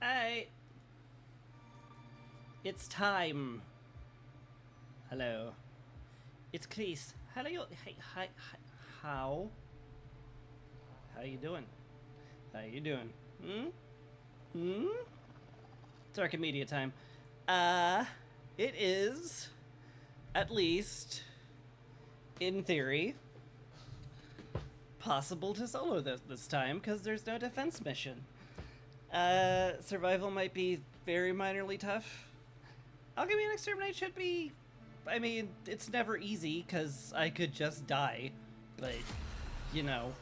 Hey, it's time. Hello. It's Chris. Hello. Hey, hi. How? How you doing? How you doing? Hmm? It's Archimedia time. It is, at least, in theory, possible to solo this time, because there's no defense mission. Survival might be very minorly tough. Alchemy and Exterminate should be... I mean, it's never easy, because I could just die. But, you know.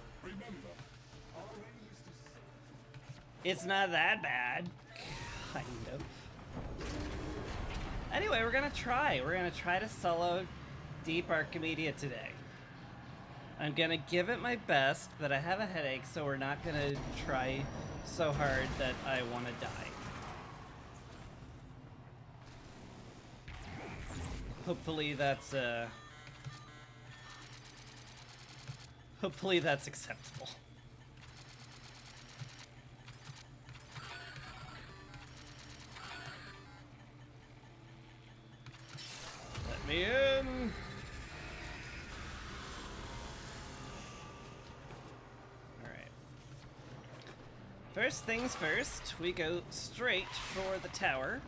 It's not that bad. Kind of. Anyway, we're gonna try. We're gonna try to solo Deep Archimedia today. I'm gonna give it my best, but I have a headache, so we're not gonna try so hard that I want to die. Hopefully that's acceptable. Let me in. First things first, we go straight for the tower.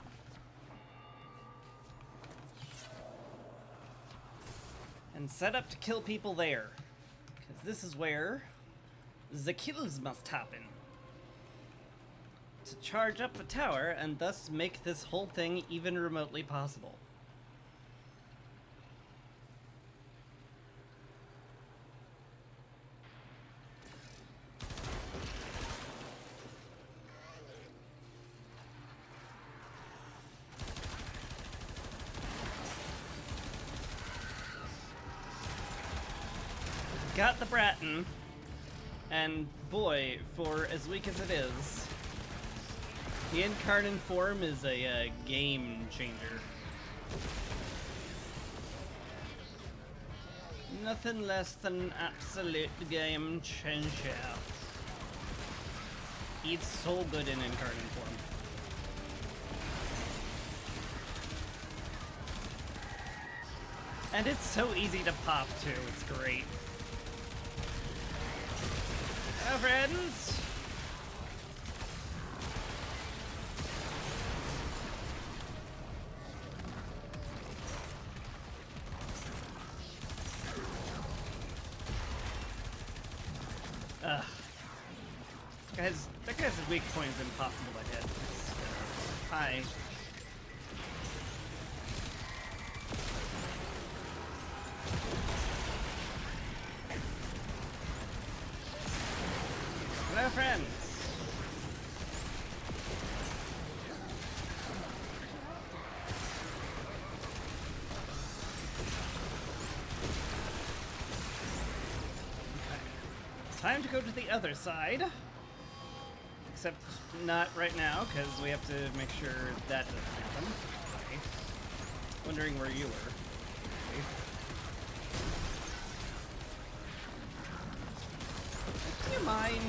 And set up to kill people there. Because this is where the kills must happen. To charge up the tower and thus make this whole thing even remotely possible. Got the Bratton, and boy, for as weak as it is, the incarnate form is a game changer. Nothing less than an absolute game changer. He's so good in incarnate form. And it's so easy to pop too, it's great. Hello, friends! Ugh. That guy's weak point is impossible to hit. Hi. Hello, friends! Okay. It's time to go to the other side. Except not right now, because we have to make sure that doesn't happen. Okay. Wondering where you were. Okay. Do you mind?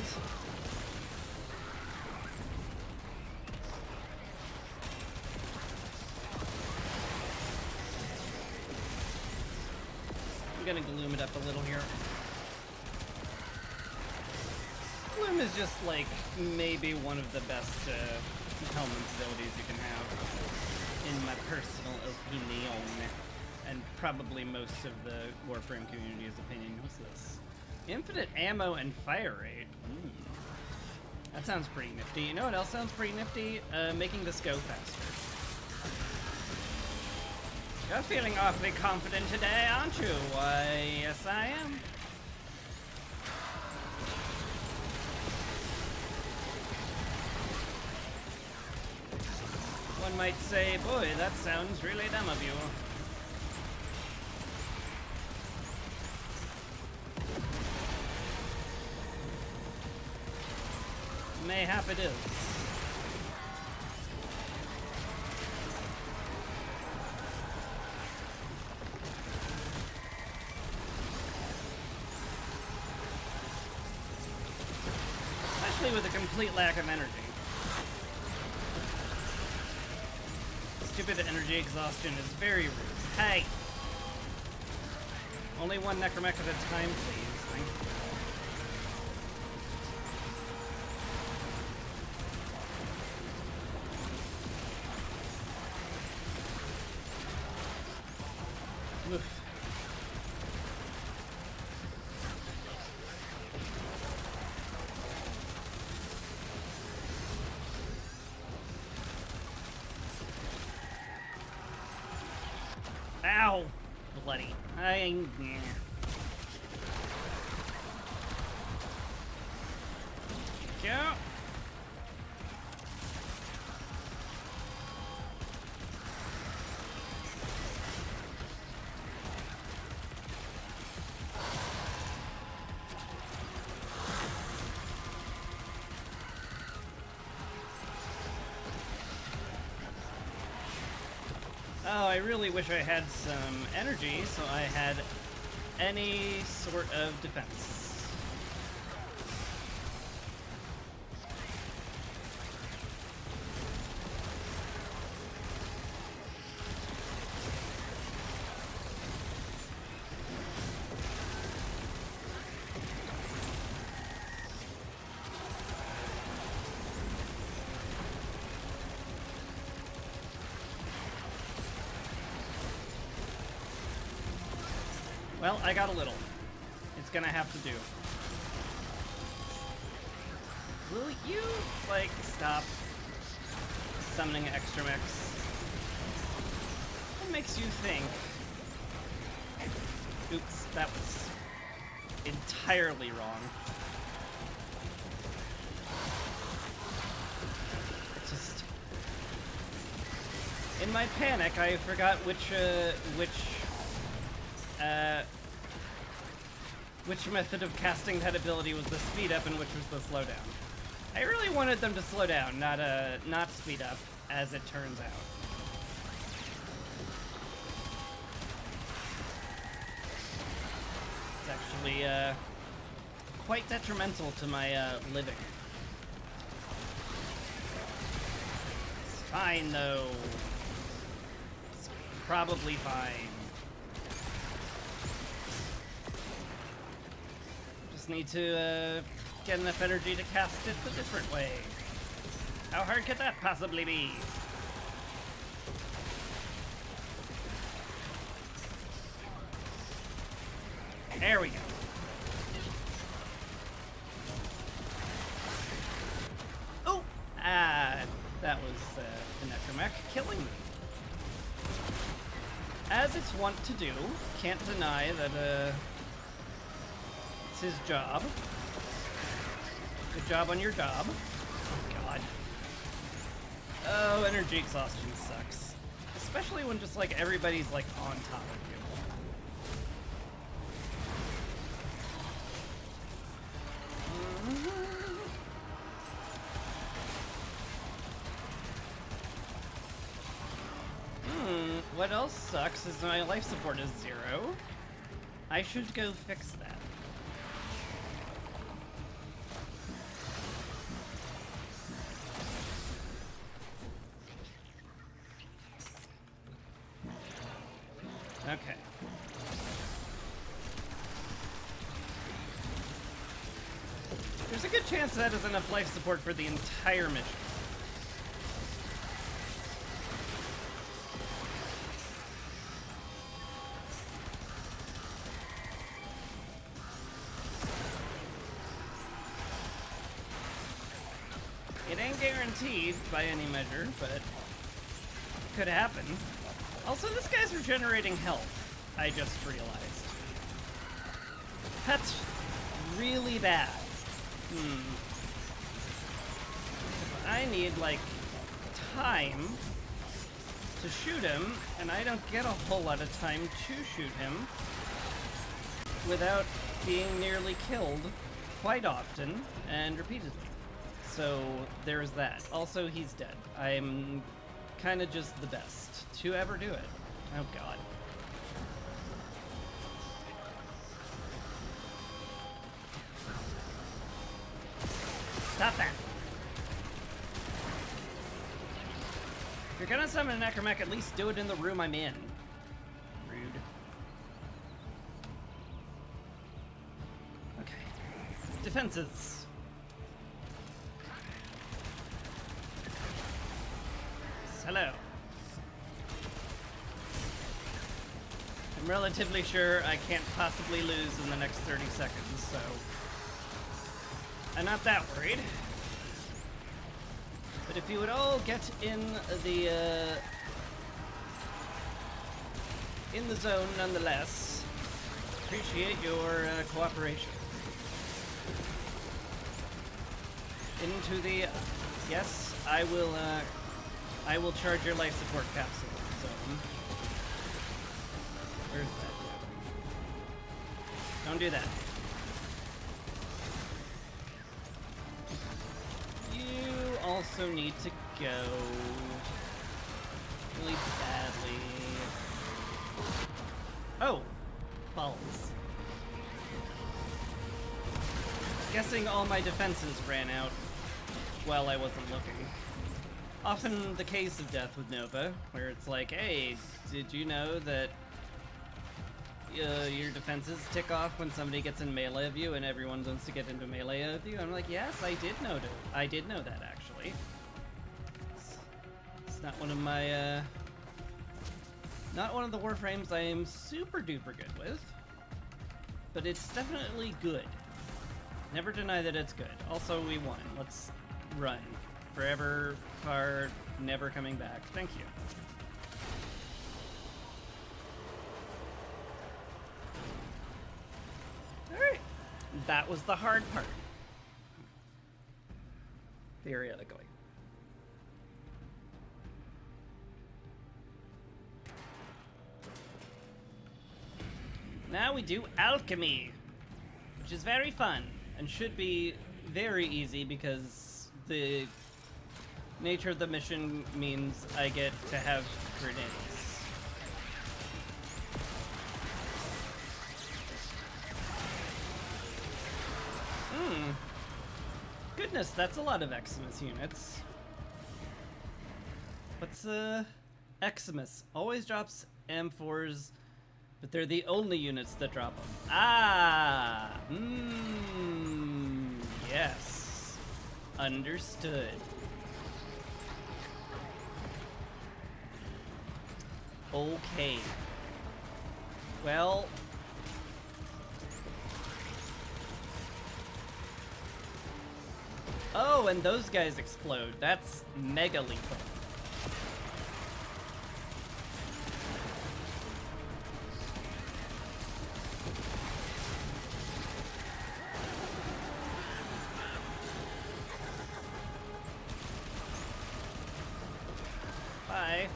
I'm gonna gloom it up a little here. Gloom is just like maybe one of the best helmet abilities you can have, in my personal opinion, and probably most of the Warframe community's opinion. What's this? Infinite ammo and fire rate. That sounds pretty nifty. You know what else sounds pretty nifty? Making this go faster. You're feeling awfully confident today, aren't you? Why, yes I am. One might say, boy, that sounds really dumb of you. Mayhap it is. Especially with a complete lack of energy. stupid energy exhaustion is very rude. Hey! Only one necromech at a time, please. Thank you. Oof. Ow! Bloody. Go! Oh, I really wish I had some energy so I had any sort of defense. Well, I got a little. It's gonna have to do. Will you, like, stop summoning extra mechs? What makes you think? Oops, that was entirely wrong. Just... in my panic, I forgot which method of casting that ability was the speed up and which was the slow down. I really wanted them to slow down, not speed up, as it turns out. It's actually quite detrimental to my living. It's fine though. It's probably fine. Need to get enough energy to cast it the different way. How hard could that possibly be? There we go. Oh! That was the necromech killing me. As it's wont to do, can't deny that his job. Good job on your job. Oh god. Oh, energy exhaustion sucks. Especially when just like everybody's like on top of you. What else sucks is my life support is 0. I should go fix that. Okay. There's a good chance that is enough life support for the entire mission. It ain't guaranteed by any measure, but it could happen. Also, this guy's regenerating health, I just realized. That's really bad. I need, like, time to shoot him, and I don't get a whole lot of time to shoot him without being nearly killed quite often and repeatedly. So, there's that. Also, he's dead. I'm kind of just the best to ever do it. Oh god. Stop that! If you're gonna summon summon a necromech, at least do it in the room I'm in. Rude. Okay. Defenses. Hello. I'm relatively sure I can't possibly lose in the next 30 seconds, so I'm not that worried. But if you would all get in the zone nonetheless, appreciate your cooperation. Into the yes, I will charge your life support capsule zone. Where's that? Don't do that. You also need to go really badly. Oh, balls. Guessing all my defenses ran out while I wasn't looking. Often the case of death with Nova, where it's like, hey, did you know that your defenses tick off when somebody gets in melee of you and everyone wants to get into melee of you? I'm like, yes, I did know that. I did know that, actually. It's not one of my, not one of the Warframes I am super duper good with, but it's definitely good. Never deny that it's good. Also, we won. Let's run. Forever, far, never coming back. Thank you. Alright. That was the hard part. Theoretically. Now we do alchemy, which is very fun and should be very easy because the nature of the mission means I get to have grenades. Goodness, that's a lot of Eximus units. What's Eximus? Always drops M4s, but they're the only units that drop them. Ah! Yes. Understood. Okay. Well... Oh, and those guys explode. That's mega lethal. Bye.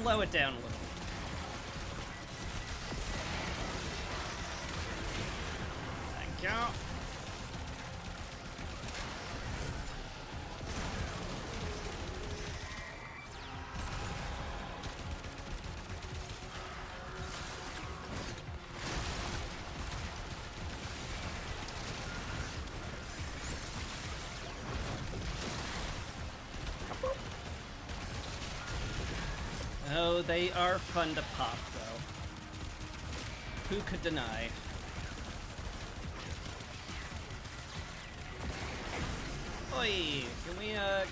Slow it down a little. Thank you. Oh, they are fun to pop, though. Who could deny? Oi!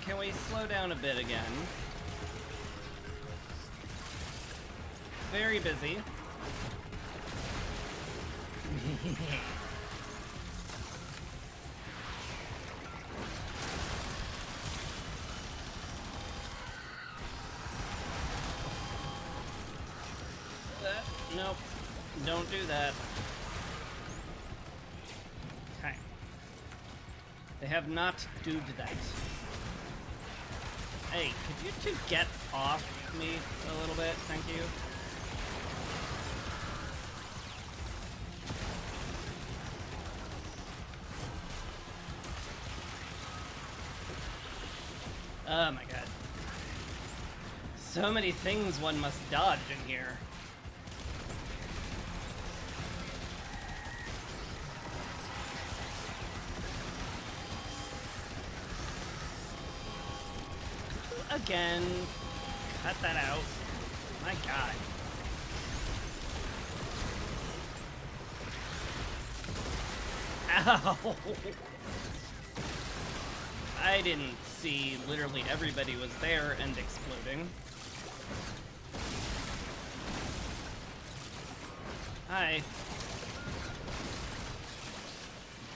Can we slow down a bit again? Very busy. Nope. Don't do that. Okay. They have not dooed that. Hey, could you two get off me a little bit? Thank you. Oh my god. So many things one must dodge in here. again. Cut that out. My god. Ow! I didn't see literally everybody was there and exploding. Hi.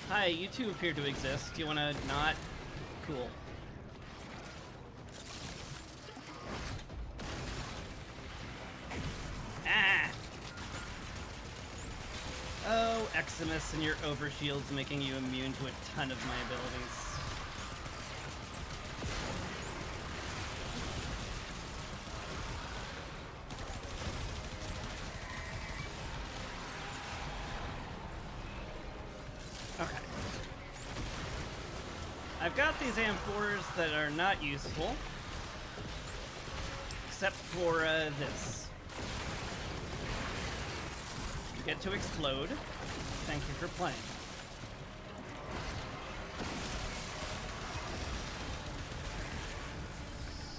Hi, you two appear to exist. Do you want to not? Cool. Ah! Oh, Eximus and your overshield's making you immune to a ton of my abilities. Okay. I've got these amphors that are not useful. Except for this. You get to explode. Thank you for playing.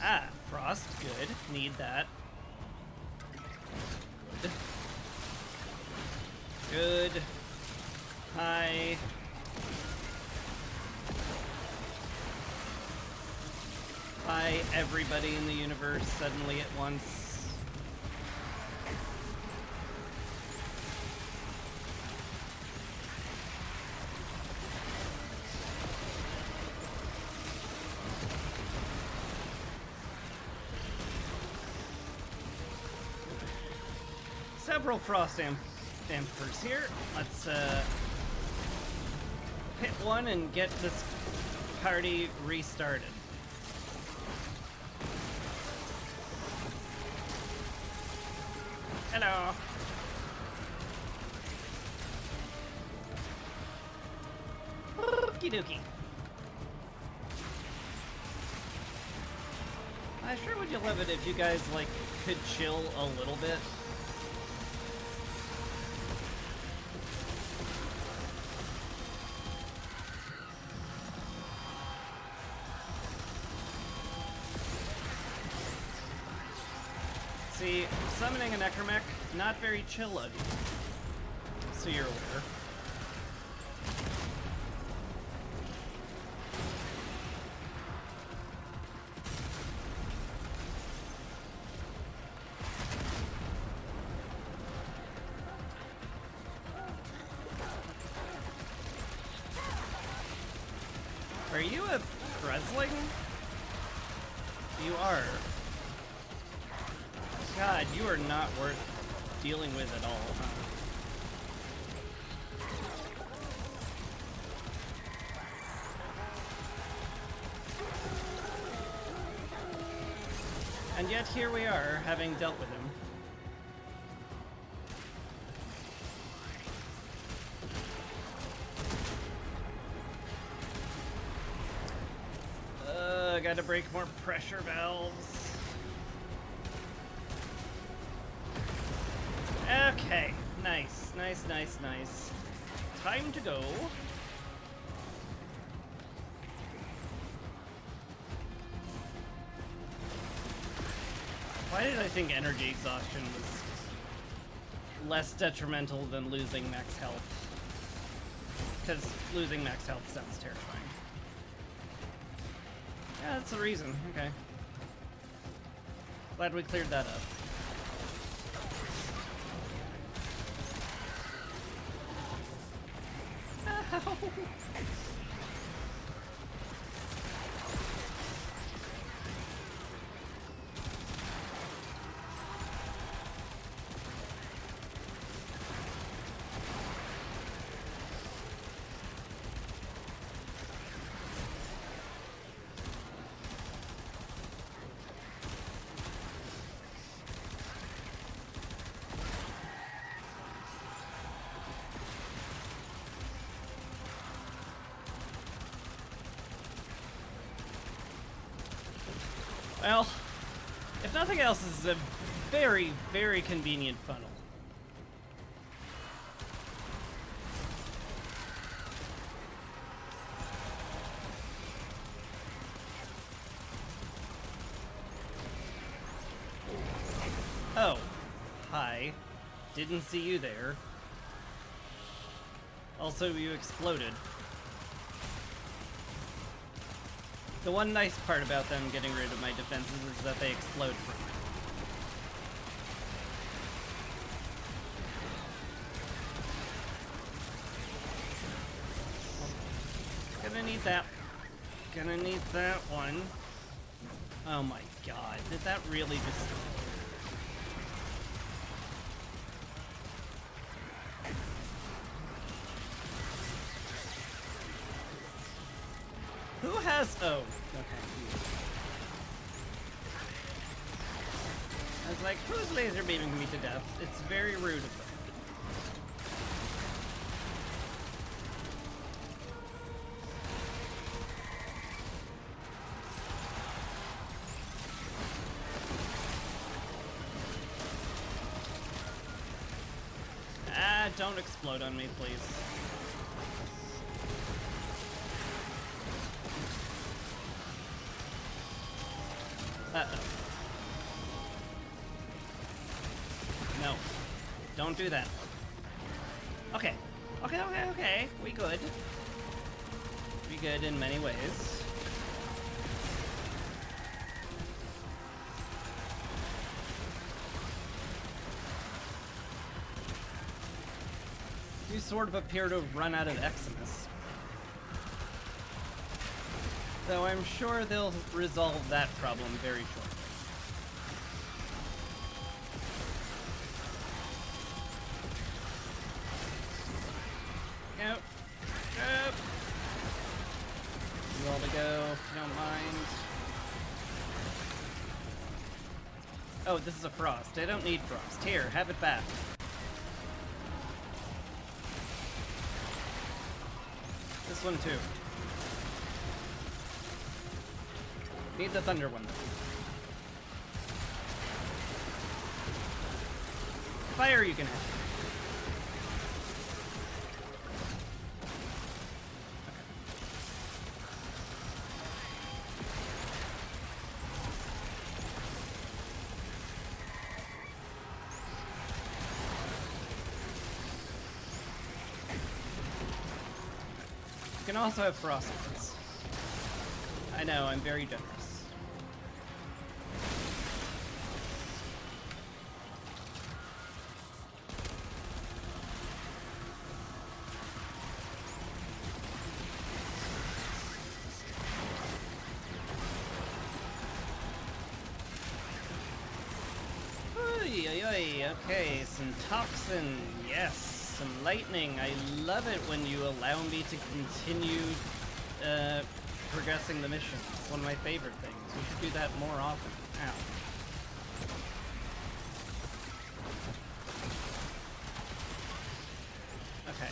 Ah, frost. Good. Need that. Good. Good. Hi. Hi, everybody in the universe suddenly at once. Several frost amphers here. Let's hit one and get this party restarted. Hello. Okie dokie. I sure would you love it if you guys, like, could chill a little bit. See, summoning a Necromech, not very chill of you. So you're aware. Are you a Kresling? You are. God, you are not worth dealing with at all, huh? And yet here we are, having dealt with him. Gotta break more pressure valves. Okay, nice, nice, nice, nice. Time to go. Why did I think energy exhaustion was less detrimental than losing max health? Because losing max health sounds terrifying. Yeah, that's the reason. Okay. Glad we cleared that up. Ow. Well, if nothing else, this is a very, very convenient funnel. Didn't see you there. Also, you exploded. The one nice part about them getting rid of my defenses is that they explode from it. Gonna need that. Gonna need that one. Oh my god, did that really just... Who has... Oh, okay. I was like, who's laser beaming me to death? It's very rude of them. Don't explode on me, please. Uh-oh. No. Don't do that. Okay. Okay. We good. We good in many ways. You sort of appear to have run out of Eximus. Though I'm sure they'll resolve that problem very shortly. Nope. Nope. You all to go, if you don't mind. Oh, this is a frost. I don't need frost. Here, have it back. This one too. Need the thunder one. Fire you can have. You can also have frost ones. I know, I'm very generous. Okay, some toxin, yes, some lightning. I love it when you allow me to continue progressing the mission. It's one of my favorite things. We should do that more often. Ow. Okay.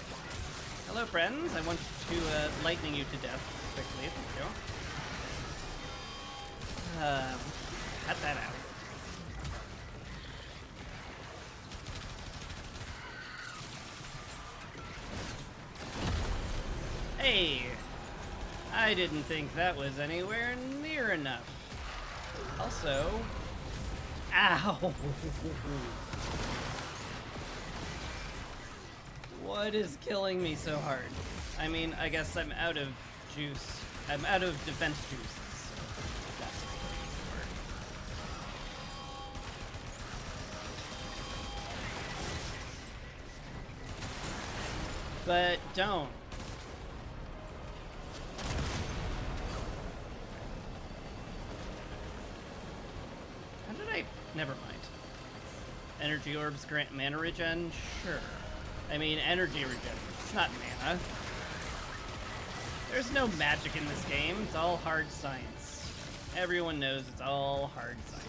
Hello, friends. I want to lightning you to death quickly. Thank you. Cut that out. Hey! I didn't think that was anywhere near enough. Also... Ow! What is killing me so hard? I mean, I guess I'm out of juice. I'm out of defense juices. So that's but don't. Never mind. Energy orbs grant mana regen? Sure. I mean, energy regen. It's not mana. There's no magic in this game. It's all hard science. Everyone knows it's all hard science.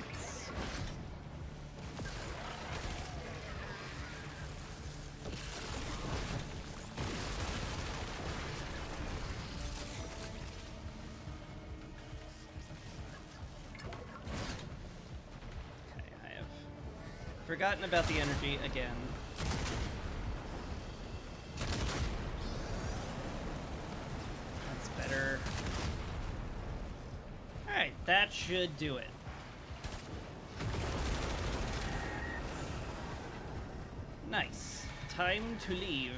Forgotten about the energy again. That's better. Alright, that should do it. time to leave.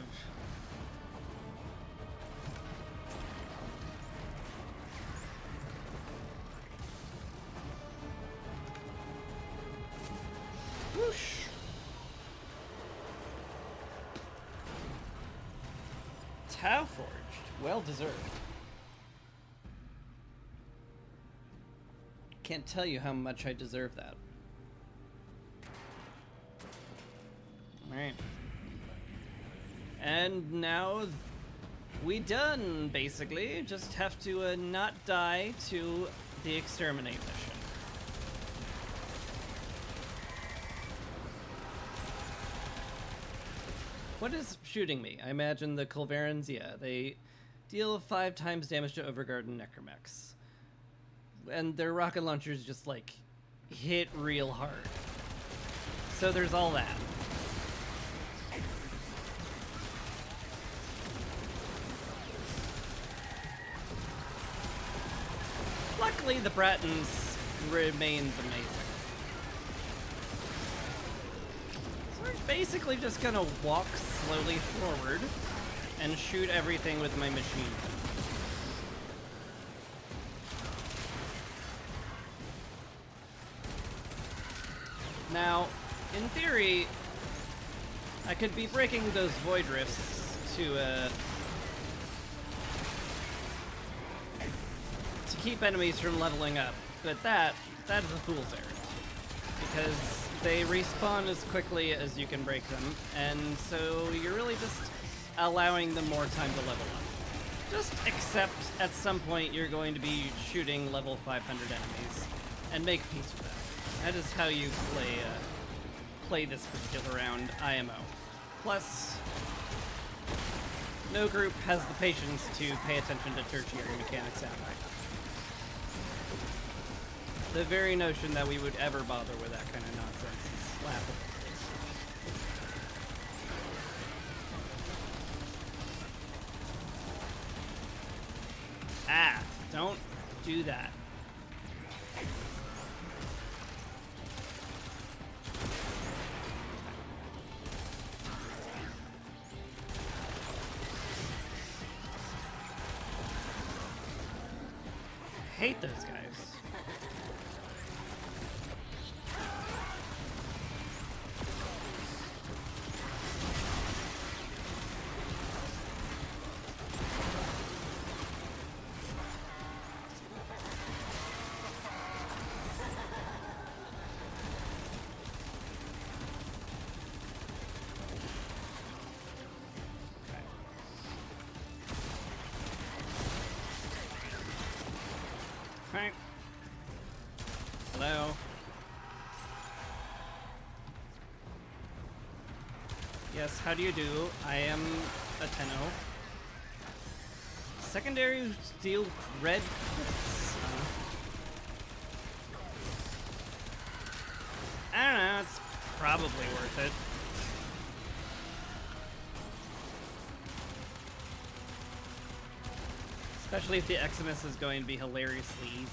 Whoosh. Tau forged. Well deserved. Can't tell you how much I deserve that. Alright. And now we done, basically. Just have to not die to the exterminate mission. What is shooting me? I imagine the Culverins, yeah. They deal 5 times damage to Overguard and Necromechs. And their rocket launchers just, like, hit real hard. So there's all that. Luckily, the Bratton's remains amazing. So we're basically just gonna walk slowly forward and shoot everything with my machine gun. Now, in theory, I could be breaking those void rifts to keep enemies from leveling up, but that is a fool's errand, because they respawn as quickly as you can break them, and so you're really just allowing them more time to level up. Just accept at some point you're going to be shooting level 500 enemies, and make peace with that. That is how you play this particular round, IMO. Plus, no group has the patience to pay attention to tertiary mechanics outright. The very notion that we would ever bother with that kind of nonsense is laughable. Ah, don't do that. I hate those guys. Right. Hello. Yes, how do you do? I am a Tenno. Secondary steel red. I don't know, it's probably worth it. Especially if the Eximus is going to be hilariously easy.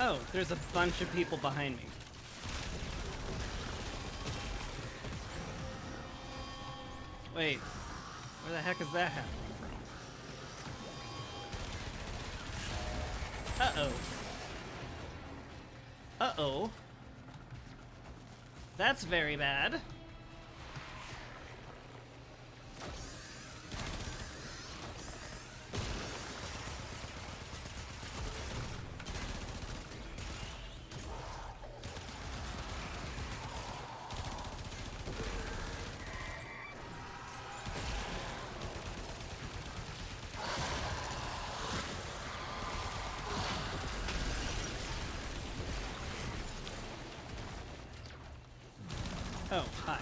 Oh, there's a bunch of people behind me. Wait, where the heck is that happening from? Uh-oh. Uh-oh. That's very bad. Oh, hi.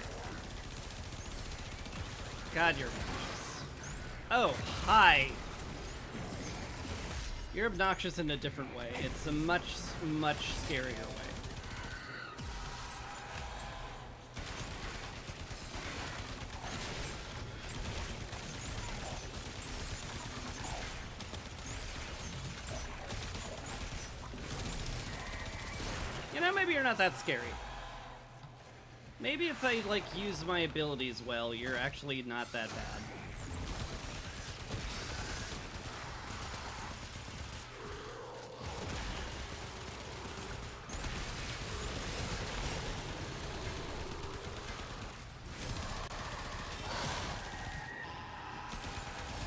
God, you're vicious. Oh, hi. You're obnoxious in a different way. It's a much, much scarier way. You know, maybe you're not that scary. Maybe if I, like, use my abilities well, you're actually not that bad.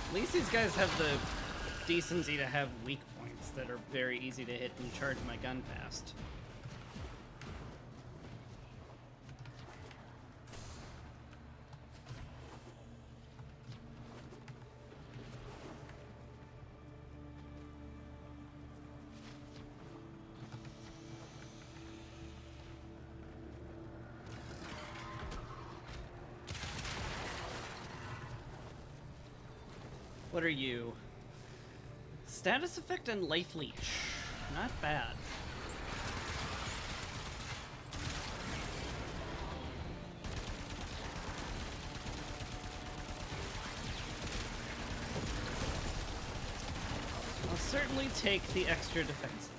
At least these guys have the decency to have weak points that are very easy to hit and charge my gun fast. What are you? Status effect and life leech. Not bad. I'll certainly take the extra defenses.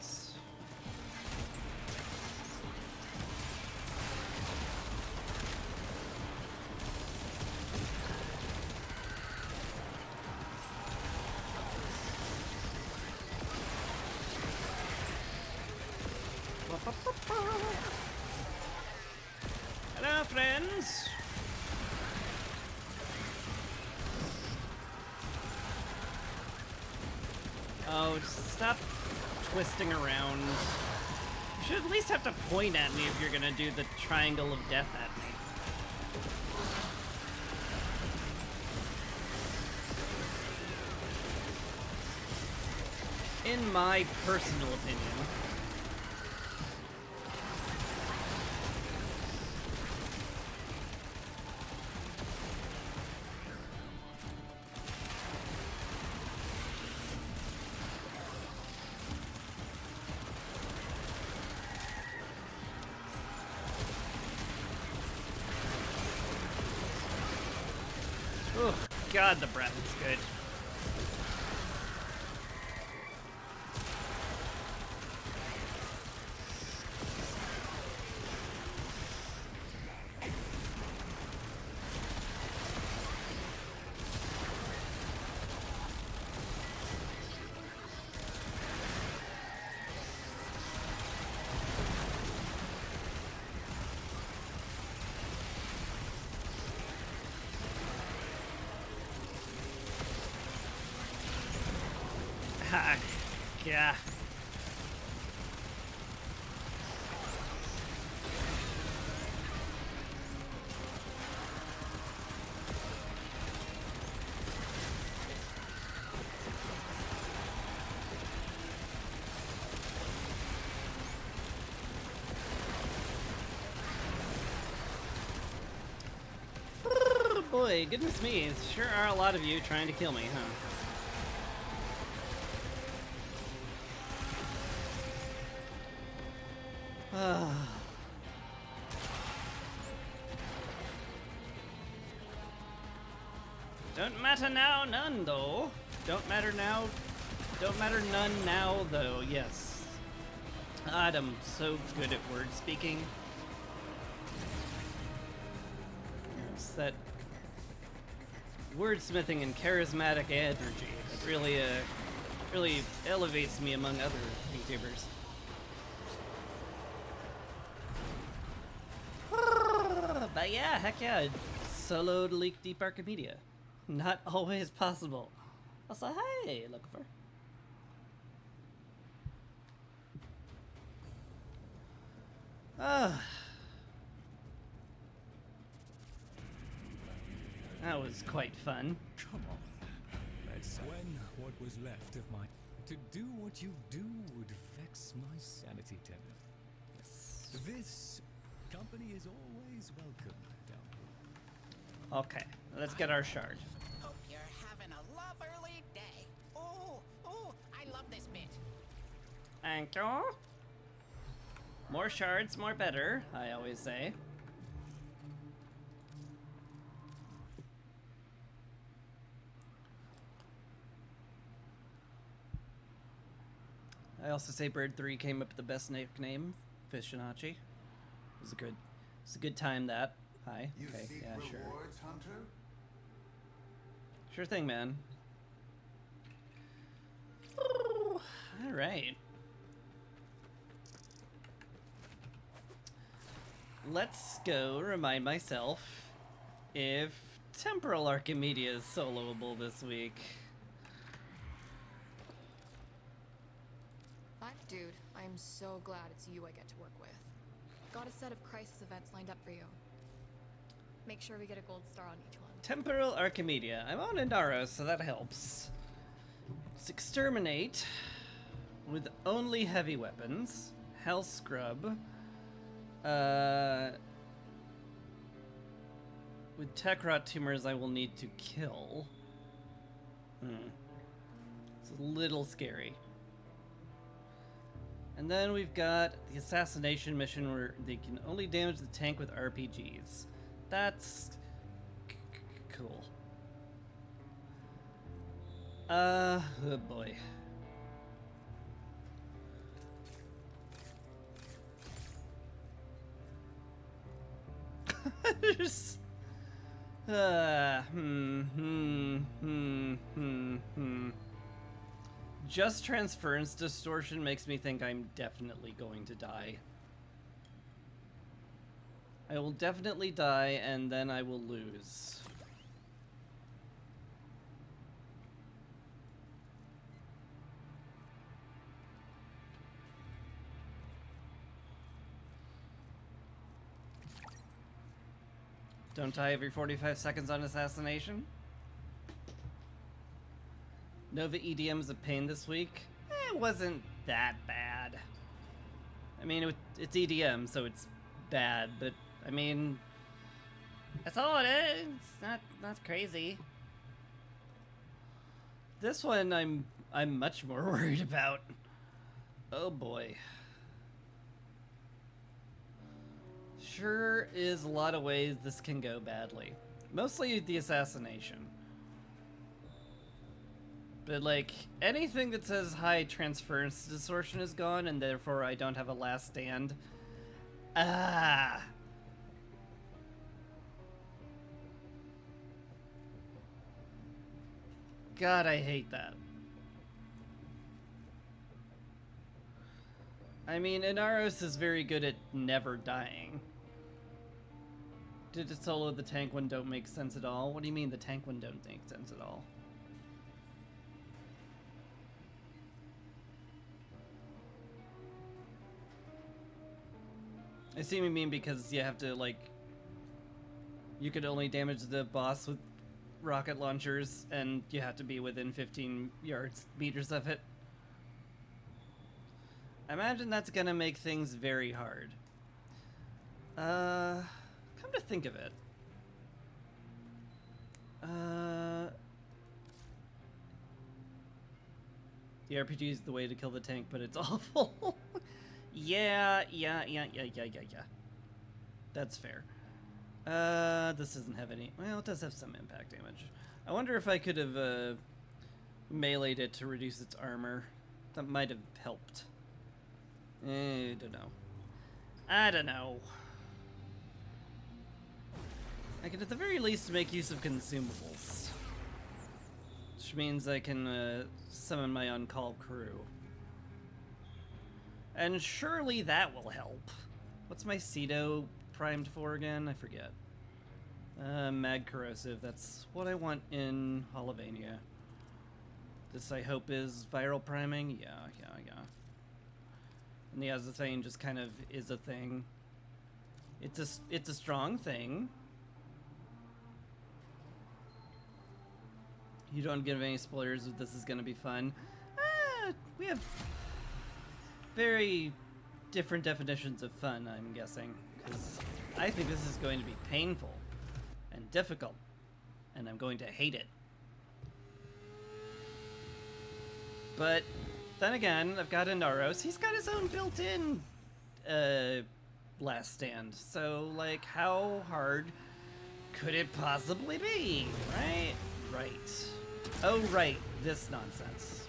Hello, friends. Oh, stop twisting around. You should at least have to point at me if you're gonna do the triangle of death at me. In my personal opinion. Oh, God, the breath is good. Yeah. Oh boy, goodness me, sure are a lot of you trying to kill me, huh? Don't matter now, none, though. Don't matter now. Don't matter none now, though. Yes. God, I'm so good at word speaking. It's that wordsmithing and charismatic energy that really elevates me among other YouTubers. But yeah, heck yeah, solo to leak Deep Archimedia. Not always possible. Also, hey, looking for. That was quite fun. Come on. Let's when what was left of my... To do what you do would vex my sanity, Tender. Yes. This company is always welcome down here. Okay, let's get our shard. Hope you're having a lovely day. Ooh, I I love this bit. Thank you. More shards, more better, I always say. I also say Bird 3 came up with the best nickname, Fishinachi. It's a good time that. Hi. You Okay, seek yeah, sure. rewards, Hunter? Sure thing, man. Ooh, all right. Let's go remind myself if Temporal Archimedia is soloable this week. Dude, I'm so glad it's you I get to work with. Got a set of crisis events lined up for you. Make sure we get a gold star on each one. Temporal Archimedia. I'm on Inaro, so that helps. Let's exterminate with only heavy weapons. Hell Scrub. With tech rot tumors, I will need to kill. It's a little scary. And then we've got the assassination mission where they can only damage the tank with RPGs. That's cool. Oh boy. Just, Just transference distortion makes me think I'm definitely going to die. I will definitely die, and then I will lose. Don't die every 45 seconds on assassination. Nova EDM is a pain this week. It wasn't that bad. I mean, it's EDM, so it's bad, but I mean, that's all it is. It's not crazy. This one I'm much more worried about. Oh boy. Sure is a lot of ways this can go badly. Mostly the assassination. But like, anything that says high transference distortion is gone and therefore I don't have a last stand. Ah! God, I hate that. I mean, Inaros is very good at never dying. Did it solo the tank one don't make sense at all? What do you mean the tank one don't make sense at all? I see what you mean because you have to, like, you could only damage the boss with rocket launchers and you have to be within 15 meters of it. I imagine that's gonna make things very hard. Come to think of it. The RPG is the way to kill the tank, but it's awful. Yeah. That's fair. This doesn't have any... Well, it does have some impact damage. I wonder if I could have meleeed it to reduce its armor. That might have helped. I don't know. I can at the very least make use of consumables. Which means I can summon my on-call crew. And surely that will help. What's my Cedo primed for again? I forget. Mag corrosive. That's what I want in Holovania. This, I hope, is viral priming. Yeah. And the Azathane just kind of is a thing. It's a strong thing. You don't give any spoilers if this is going to be fun. We have very different definitions of fun, I'm guessing. Because I think this is going to be painful and difficult. And I'm going to hate it. But Then again, I've got Inaros. He's got his own built-in last stand. So, like, how hard could it possibly be? Right? Right. Oh, right. This nonsense.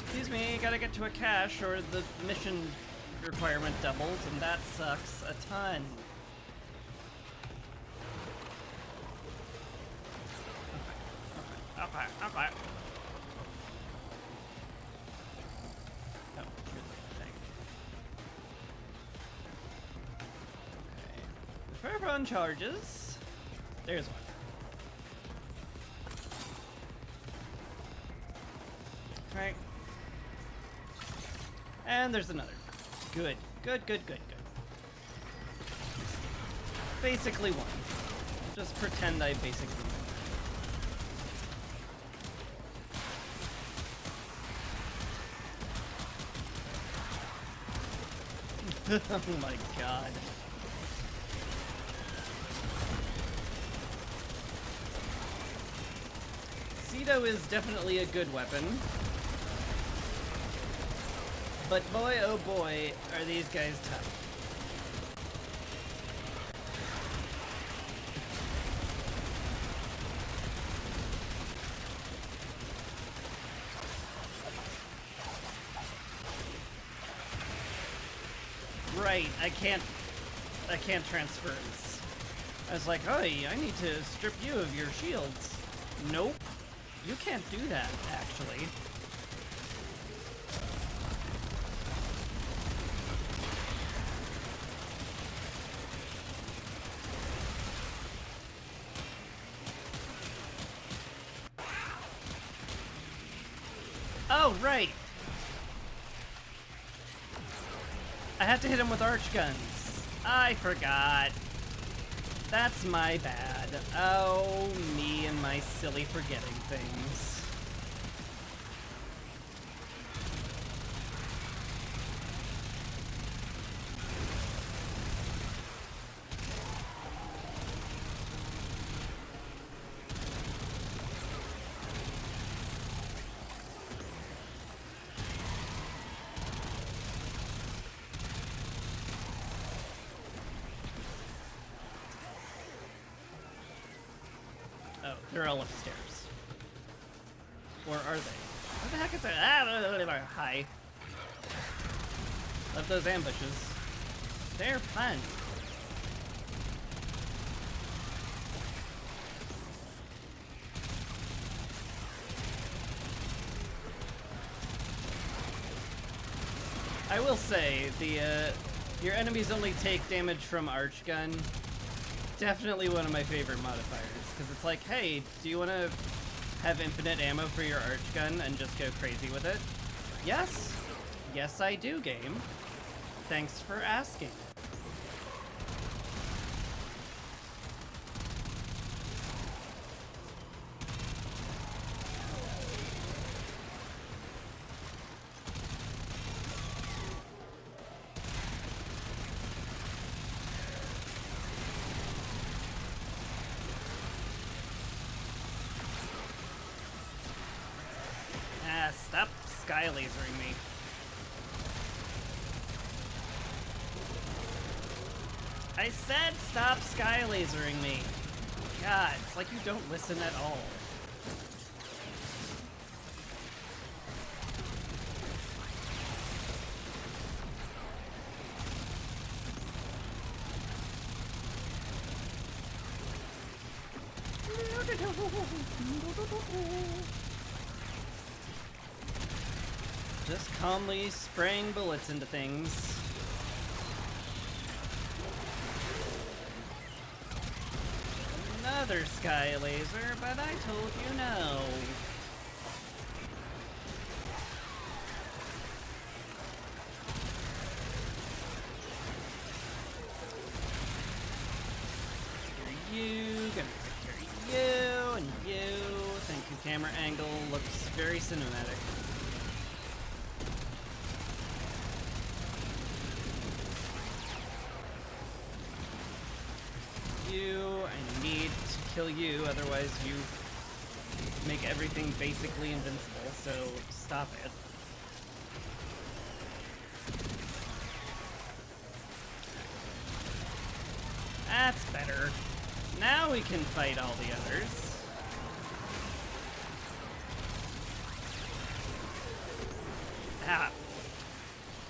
Excuse me, gotta get to a cache or the mission requirement doubles, and that sucks a ton. Okay. Oh, here's the thing. Okay. Before everyone charges, there's one. Right. And there's another. Good. Good. Basically one. Just pretend I basically won. Oh my god. Cedo is definitely a good weapon. But boy, oh boy, are these guys tough. Right, I can't transference. I was like, hey, I need to strip you of your shields. Nope, you can't do that, actually. Oh, right. I had to hit him with arch guns. I forgot. That's my bad. Oh, me and my silly forgetting things. Oh, they're all upstairs. Or are they? What the heck is that? Ah, hi. Love those ambushes. They're fun. I will say, your enemies only take damage from arch gun. Definitely one of my favorite modifiers, because it's like, hey, do you want to have infinite ammo for your arch gun and just go crazy with it? Yes. Yes, I do, game. Thanks for asking. Stop sky lasering me. I said stop sky lasering me. God, it's like you don't listen at all. Just calmly spraying bullets into things. Another sky laser, but I told you no. You, gonna take care of you, and you. Thank you, camera angle. Looks very cinematic. You, I need to kill you, otherwise you make everything basically invincible, so stop it. That's better. Now we can fight all the others. Ah.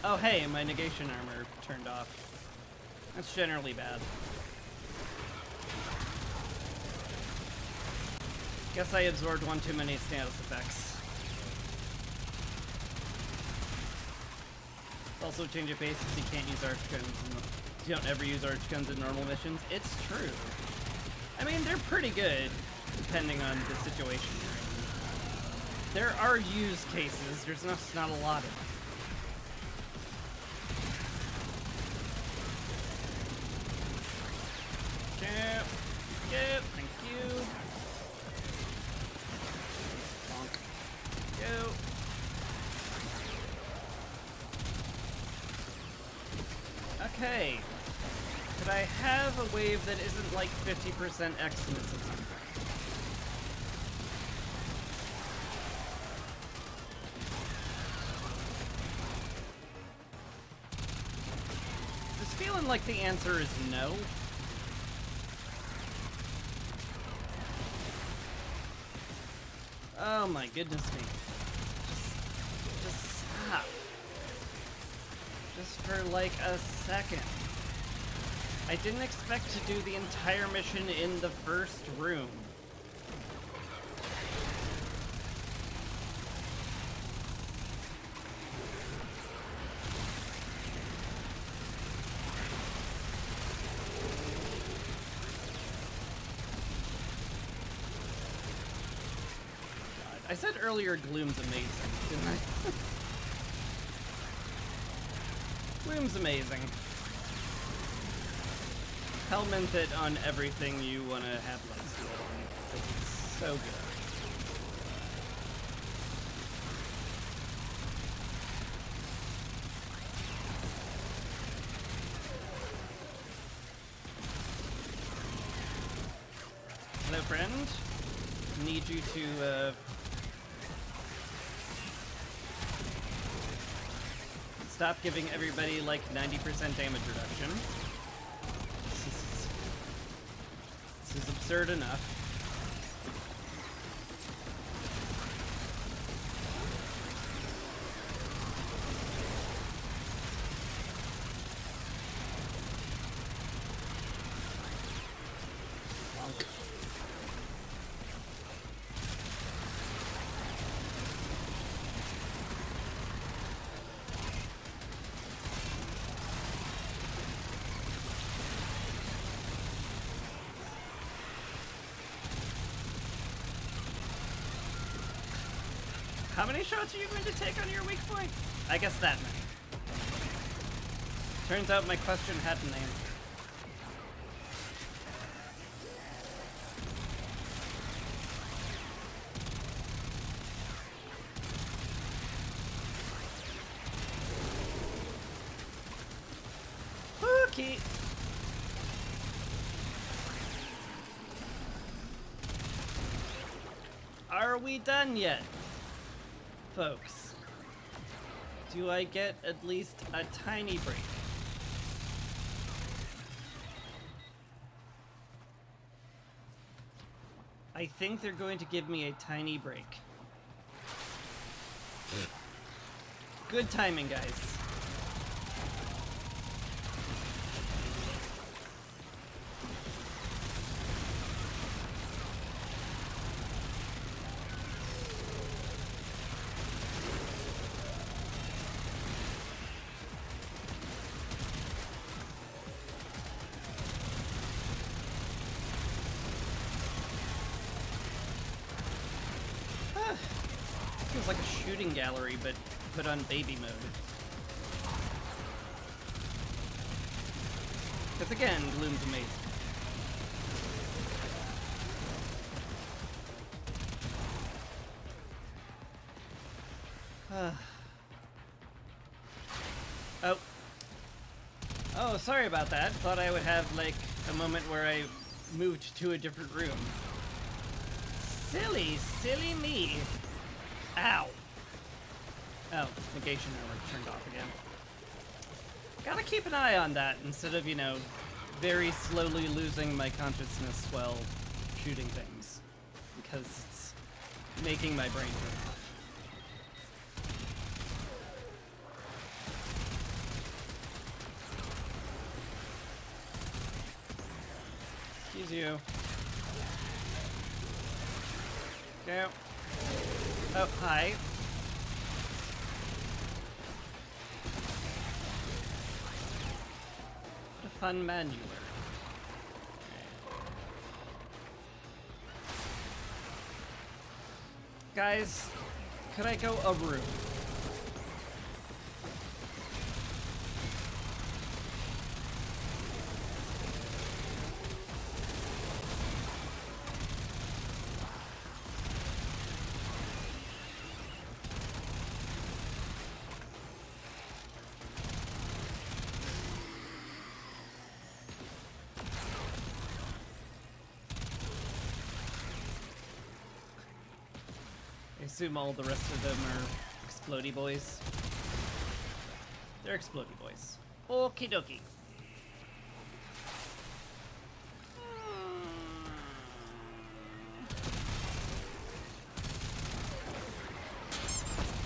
Oh hey, my negation armor turned off. That's generally bad. Guess I absorbed one too many status effects. Also, change of pace because you can't use arch guns. You don't ever use arch guns in normal missions. It's true. I mean, they're pretty good, depending on the situation you're in. There are use cases. There's not a lot of them. Yep. Yep. Thank you. Bonk. Go. Okay. Could I have a wave that isn't like 50% Xmas or something? Just feeling like the answer is no. Oh my goodness me. Just stop. Just for like a second. I didn't expect to do the entire mission in the first room. I said earlier Gloom's amazing, didn't I? Gloom's amazing. Helmet it on everything you want to have lightsteel on. It's so good. Hello, friend. Need you to, stop giving everybody like 90% damage reduction. This is absurd enough. Bonk. How many shots are you going to take on your weak point? I guess that many. Turns out my question had an answer. Okay. Are we done yet? Folks, do I get at least a tiny break? I think they're going to give me a tiny break. Good timing, guys. Feels like a shooting gallery, but put on baby mode. Because again, Gloom's amazing. Oh. Oh, sorry about that. Thought I would have, like, a moment where I moved to a different room. Silly me. Ow. Oh, negation armor turned off again. Gotta keep an eye on that instead of, you know, very slowly losing my consciousness while shooting things. Because it's making my brain turn off. Excuse you. Go. Oh, hi. What a fun man you were. Guys, could I go a room? I assume all the rest of them are explodey boys. They're explodey boys. Okie dokie.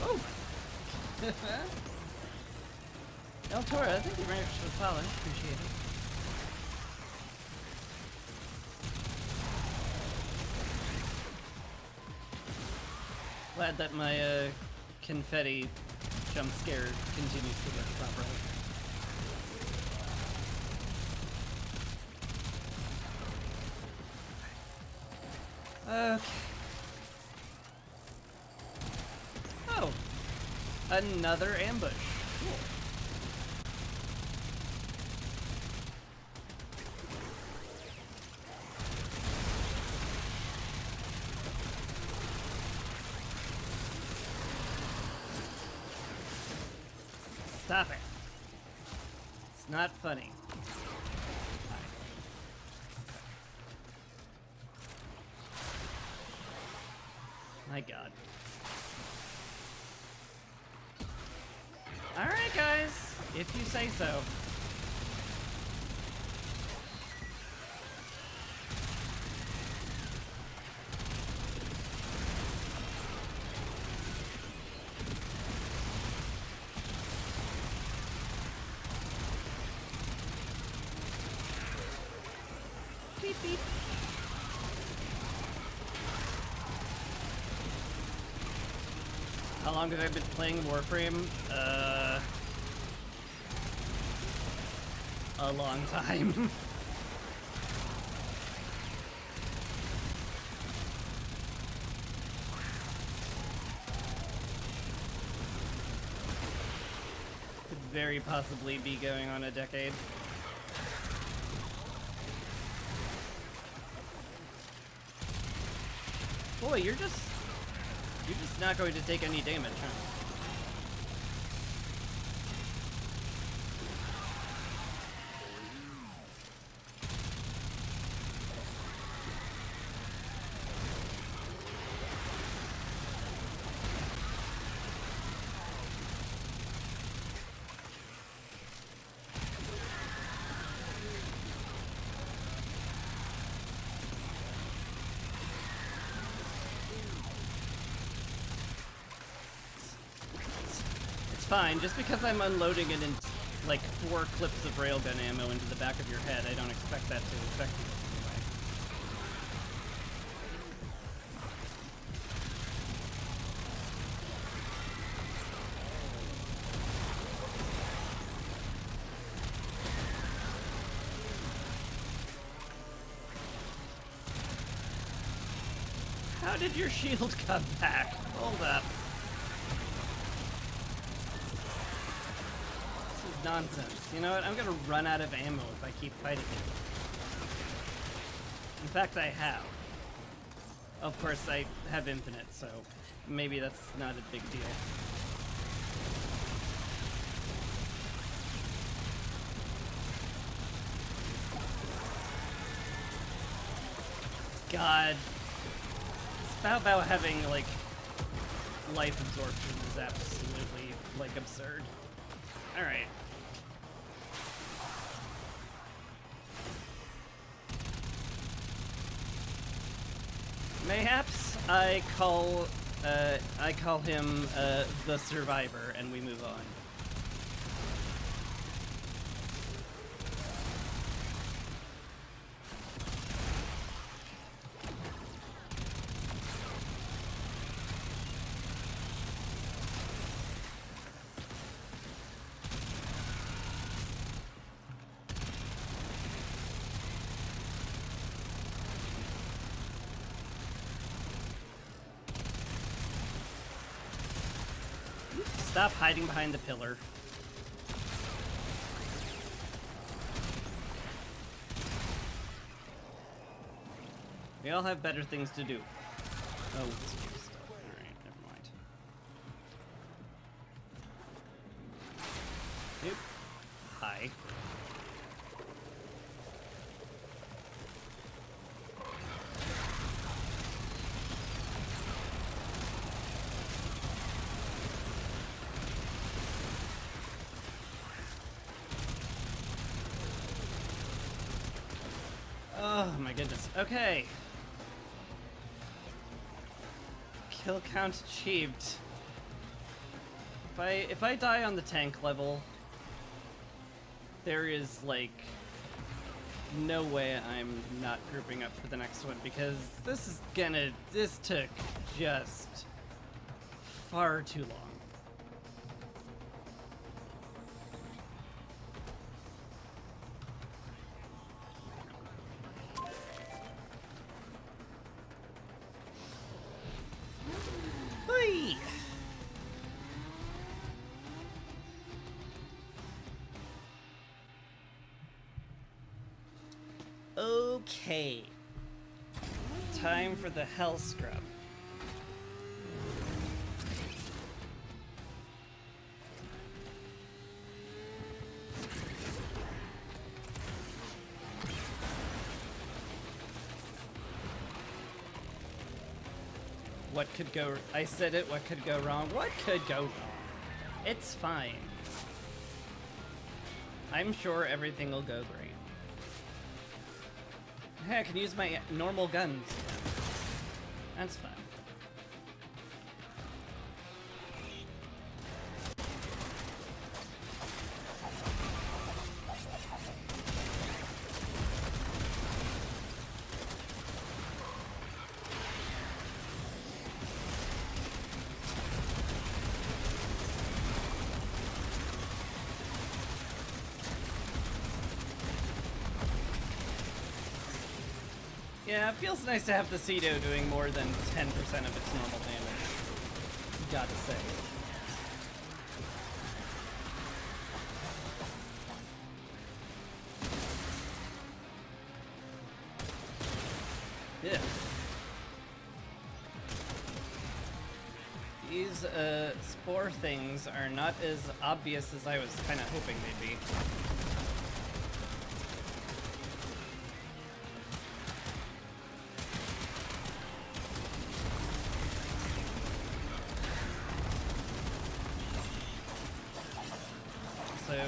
Oh! El Toro, thank you very much for the follow. Appreciate it. Glad that my confetti jump scare continues to work properly. Okay. Oh, another ambush. Cool. Stop it. It's not funny. My God. Alright, guys. If you say so. Beep, beep. How long have I been playing Warframe? A long time. Could very possibly be going on a decade. Boy, you're just not going to take any damage, huh? Fine, just because I'm unloading it in like 4 clips of railgun ammo into the back of your head, I don't expect that to affect you in any way. How did your shield come back? Hold up. Nonsense. You know what? I'm gonna run out of ammo if I keep fighting it. In fact, I have. Of course, I have infinite, so maybe that's not a big deal. God. This How about having, like, life absorption is absolutely, like, absurd. Alright. Mayhaps I call him, the survivor, and we move on. Stop hiding behind the pillar. We all have better things to do. Oh, this new stuff. Alright, never mind. Nope. Hi. Oh my goodness. Okay. Kill count achieved. If I die on the tank level, there is like no way I'm not grouping up for the next one, because this took just far too long. Okay. Time for the Hell Scrub. What could go... I said it, what could go wrong? What could go wrong? It's fine. I'm sure everything will go great. Hey, I can use my normal guns. That's fine. Yeah, it feels nice to have the Cedo doing more than 10% of its normal damage. Gotta say. Yeah. These, spore things are not as obvious as I was kind of hoping they'd be. So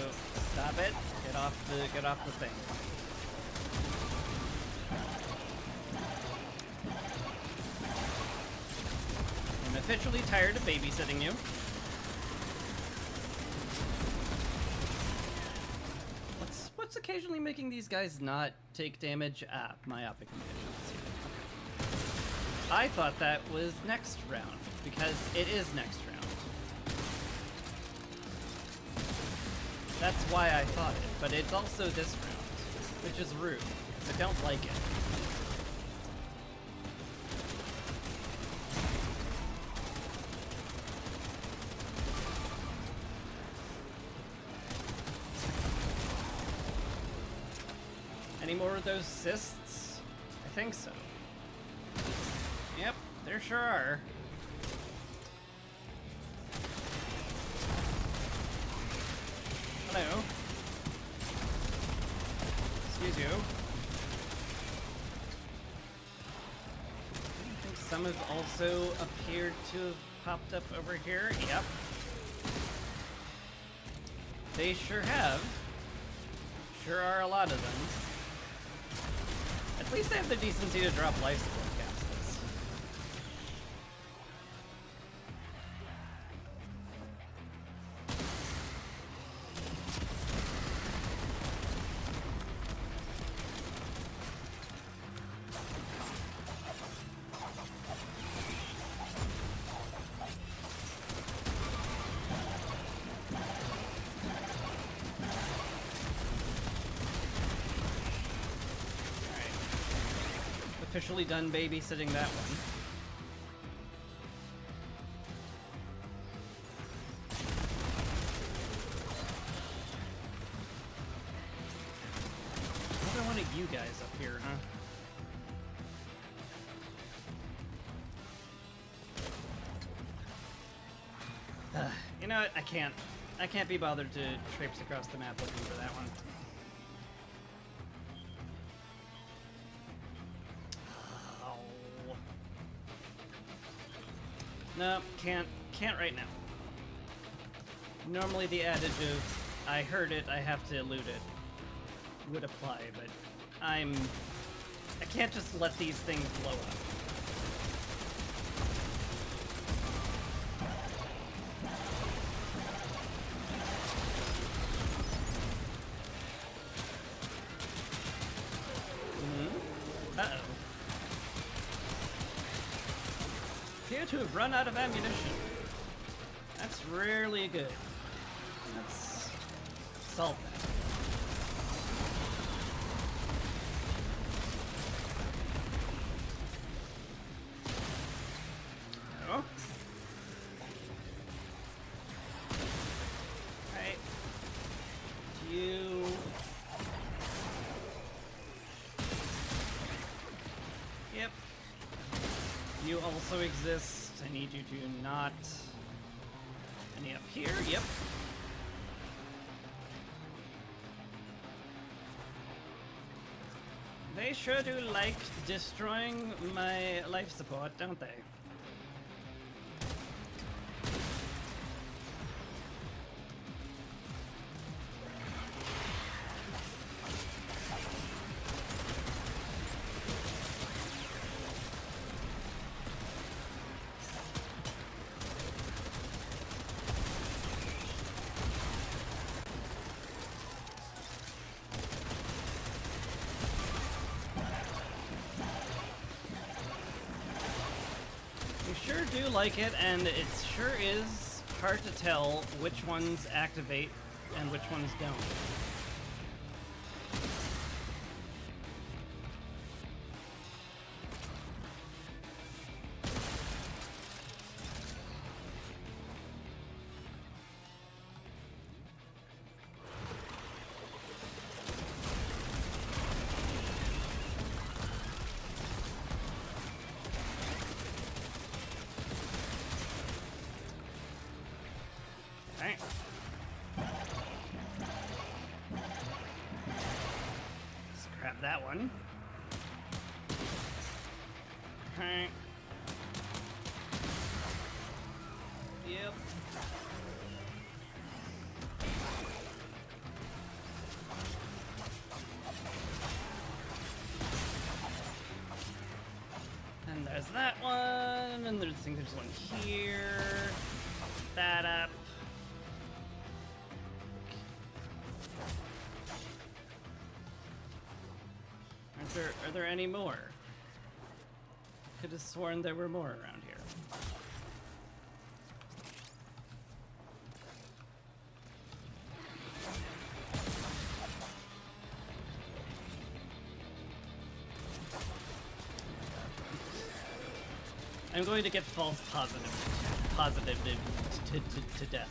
stop it. Get off the thing. I'm officially tired of babysitting you. What's occasionally making these guys not take damage? Ah, myopic conditions. I thought that was next round, because it is next round. That's why I thought it, but it's also this round, which is rude, because I don't like it. Any more of those cysts? I think so. Yep, there sure are. Hello. Excuse you. I didn't think Some have also appeared to have popped up over here. Yep. They sure have. Sure are a lot of them. At least they have the decency to drop life support capsules. Officially done babysitting that one. Another one of you guys up here, huh? You know what? I can't be bothered to traipse across the map looking for that one. No, can't right now. Normally the adage of, I heard it, I have to loot it, would apply, but I can't just let these things blow up. Uh-oh. Appear to have run out of ammunition. That's rarely good. Let's solve that. Oh. Right. You. Yep. You also exist. I need you to not. Any up here? Yep. They sure do like destroying my life support, don't they? Do like it, and it sure is hard to tell which ones activate and which ones don't. Alright. Let's grab that one. Alright. Yep. And there's that one, and I think there's one here. That up. Are there any more? Could have sworn there were more around here. I'm going to get false positive to death.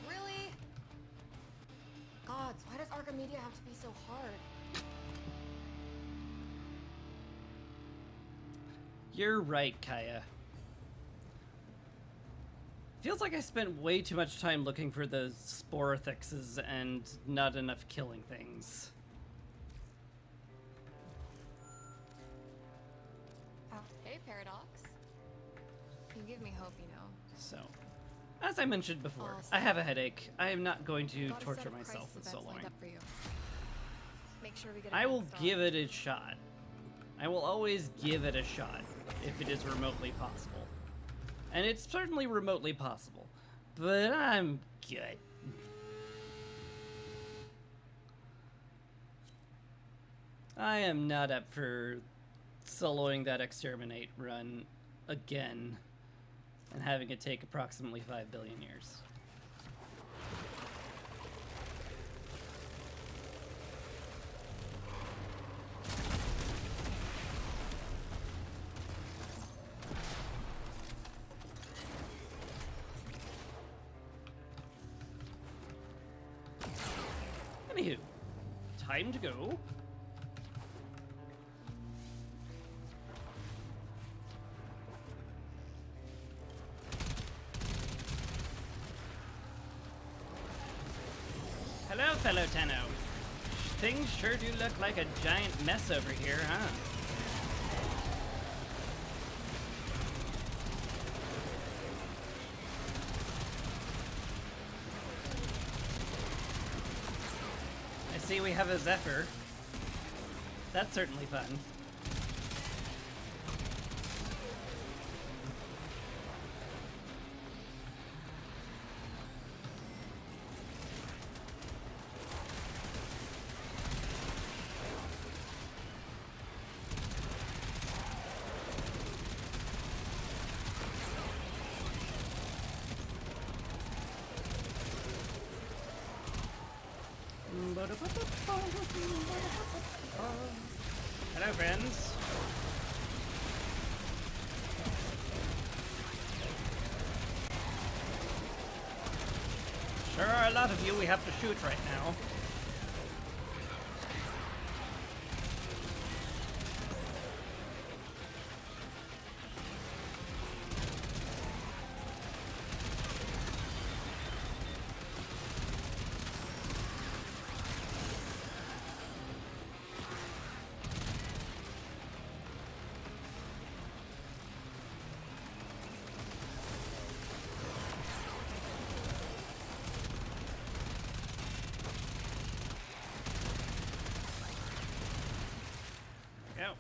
Really? Gods, why does Archimedia have to be so hard? You're right, Kaya. Feels like I spent way too much time looking for the sporithexes and not enough killing things. Oh, hey, Paradox. You give me hope, you know. So, as I mentioned before, All I set. have a headache. I am not going to Got a set torture of myself crisis with events lined soloing. up for you. Make sure we get a I will gold star. give it a shot. I will always give it a shot if it is remotely possible. And it's certainly remotely possible. But I'm good. I am not up for soloing that exterminate run again and having it take approximately 5 billion years. Anywho, time to go. Hello, fellow Tenno. Things sure do look like a giant mess over here, huh? I see we have a Zephyr. That's certainly fun. Hello, friends. Sure are a lot of you we have to shoot right now. Go.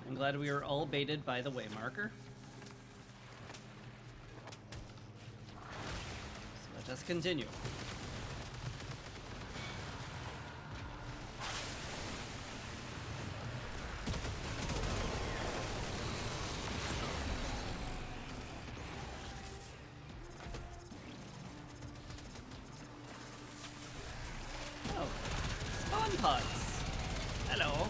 I'm glad we were all baited by the waymarker. So let us continue. Oh, spawn pods. Hello.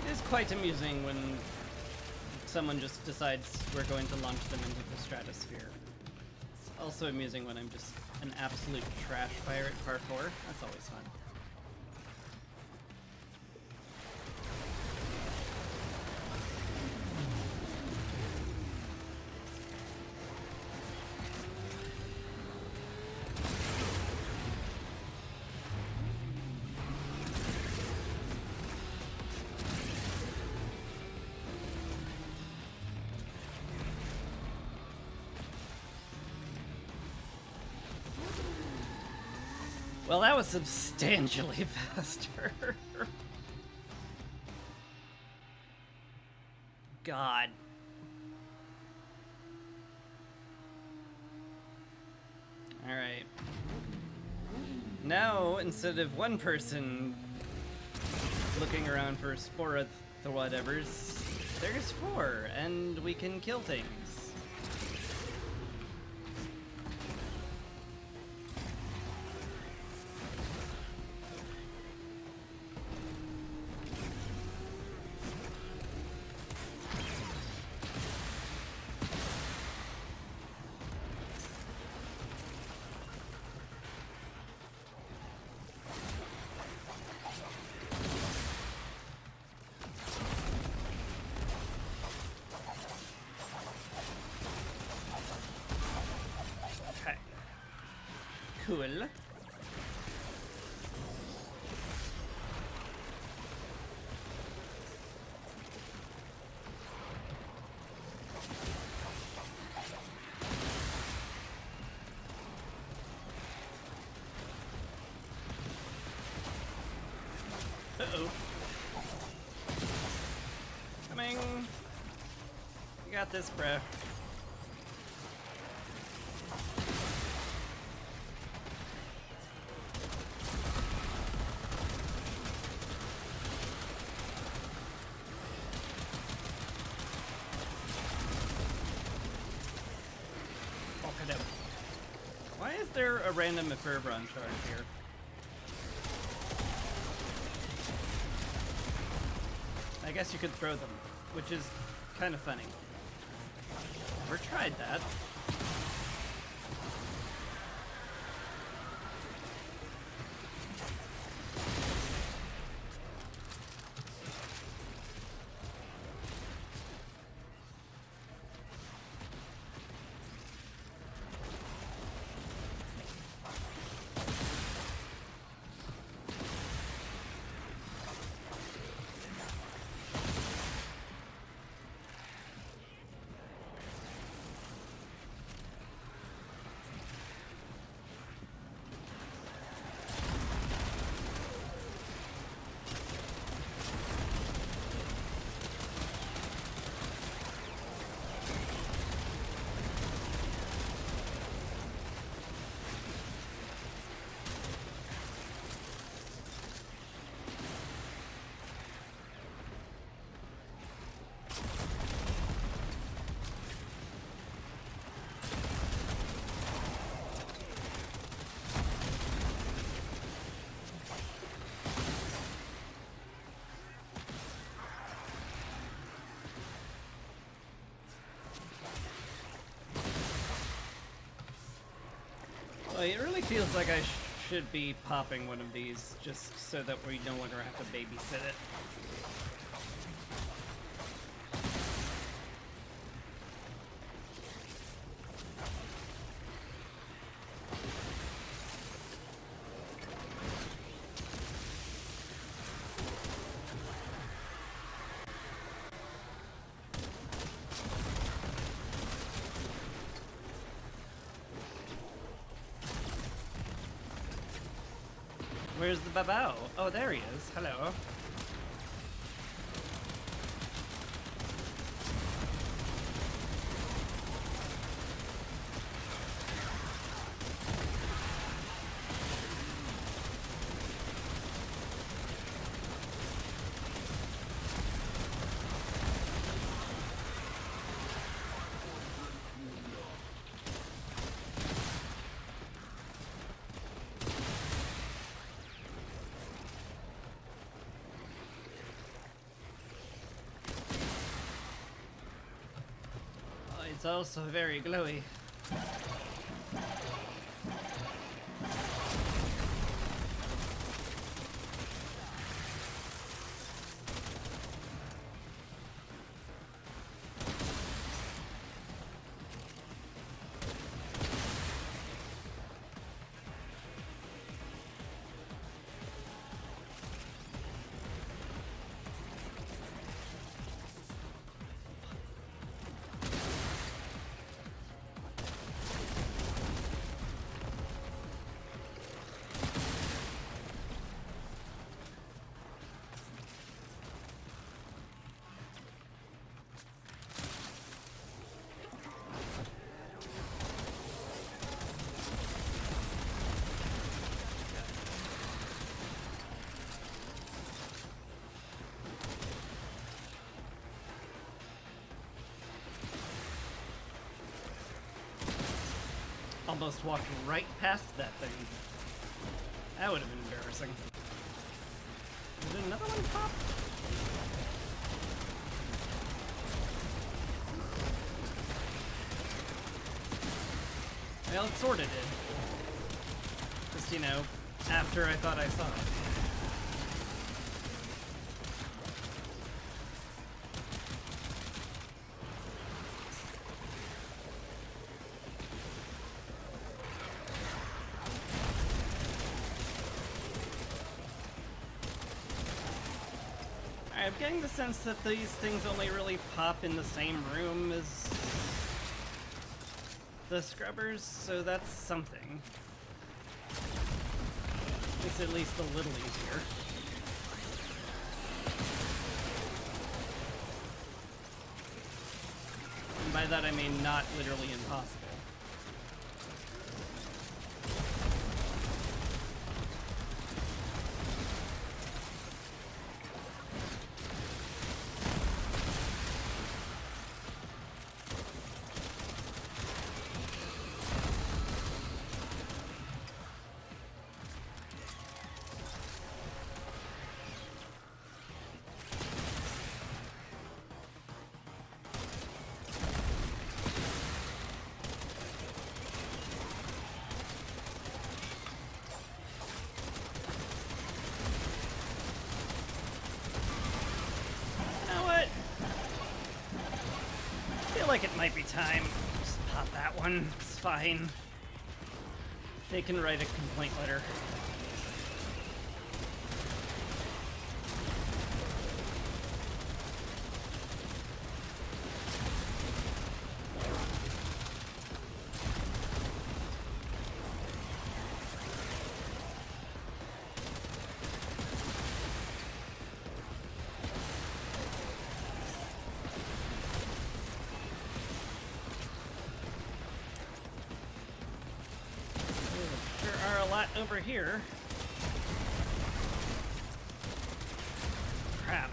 It is quite amusing when someone just decides we're going to launch them into the stratosphere. It's also amusing when I'm just an absolute trash fire at parkour. That's always fun. Well, that was substantially faster. God. Alright. Now, instead of one person looking around for Spora the whatevers, there's 4, and we can kill things. Cool. Uh-oh. Coming. You got this, bruh. Why is there a random Ephebron charge here? I guess you could throw them, which is kind of funny. Never tried that. It really feels like I should be popping one of these just so that we no longer have to babysit it. Where's the babao? Oh, there he is. Hello. It's also very glowy. almost walked right past that thing. That would have been embarrassing. Did another one pop? Well, it sorta did. Just, you know, after I thought I saw it. I'm getting the sense that these things only really pop in the same room as the scrubbers, so that's something. Makes it at least a little easier. And by that I mean not literally impossible. Like it might be time. Just pop that one. It's fine. They can write a complaint letter. Over here. Crap.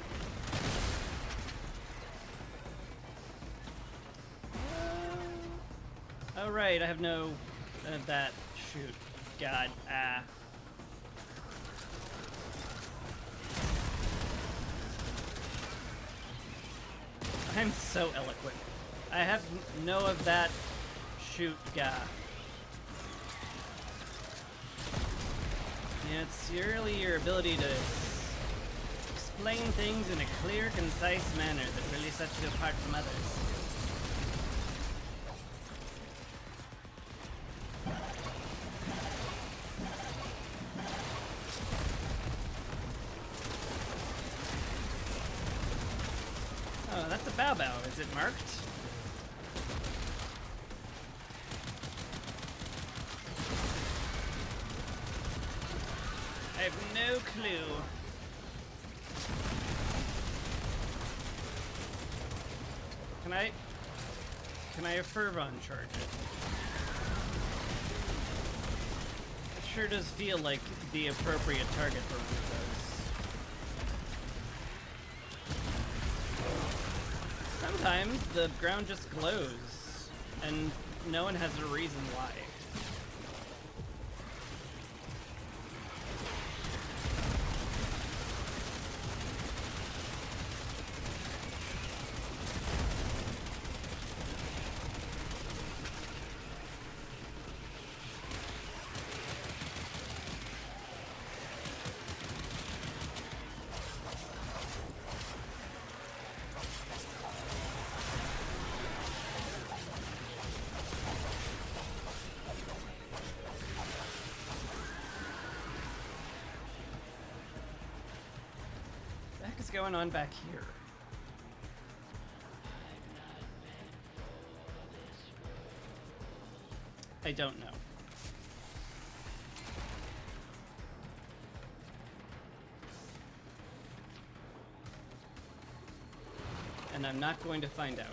Oh right, I have no that. Shoot. God. Ah. I'm so eloquent. I have no of that. Shoot. Gah. Yeah, it's really your ability to explain things in a clear, concise manner that really sets you apart from others. Oh, that's a bow bow. Is it marked? I have no clue. Can I Fervon charge it? It sure does feel like the appropriate target for one of those. Sometimes the ground just glows, and no one has a reason why. What's going on back here? I don't know. And I'm not going to find out.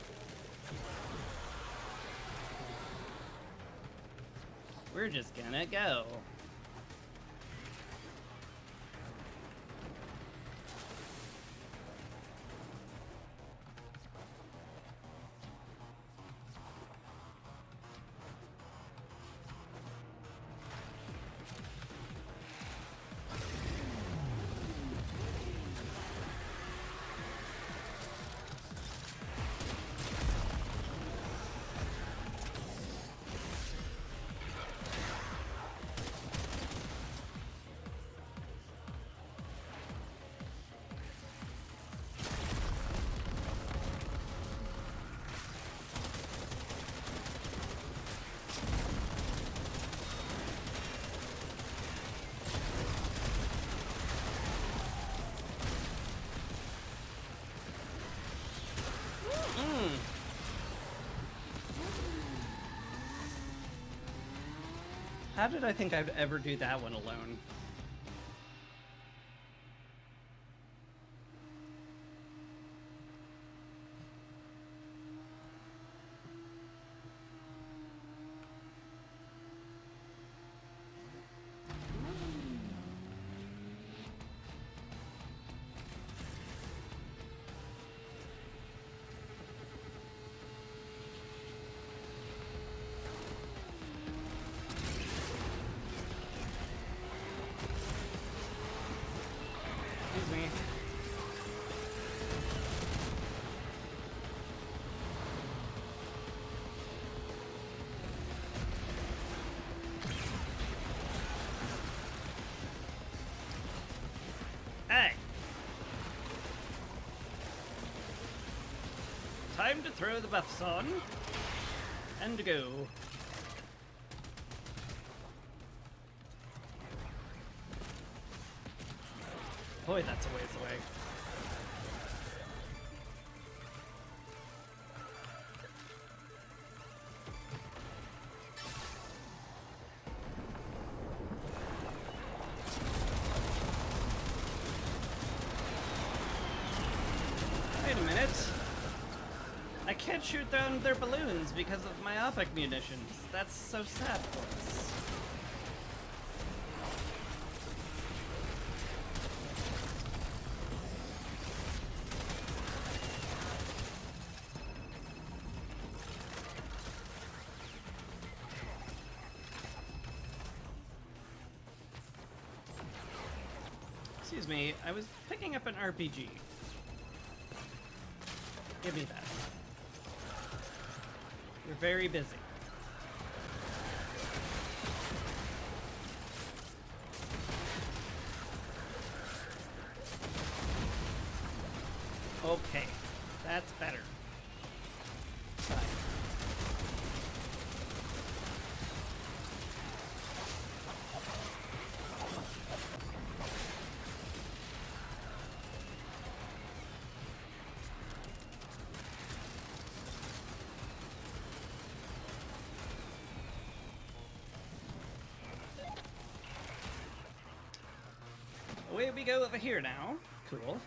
We're just gonna go. How did I think I'd ever do that one alone? Excuse me. Hey! Time to throw the buffs on. And go. Boy, that's a ways away. Wait a minute. I can't shoot down their balloons because of myopic munitions. That's so sad for us. Excuse me, I was picking up an RPG. Give me that. You're very busy. Okay, that's better. Fine. Away we go over here now. Cool.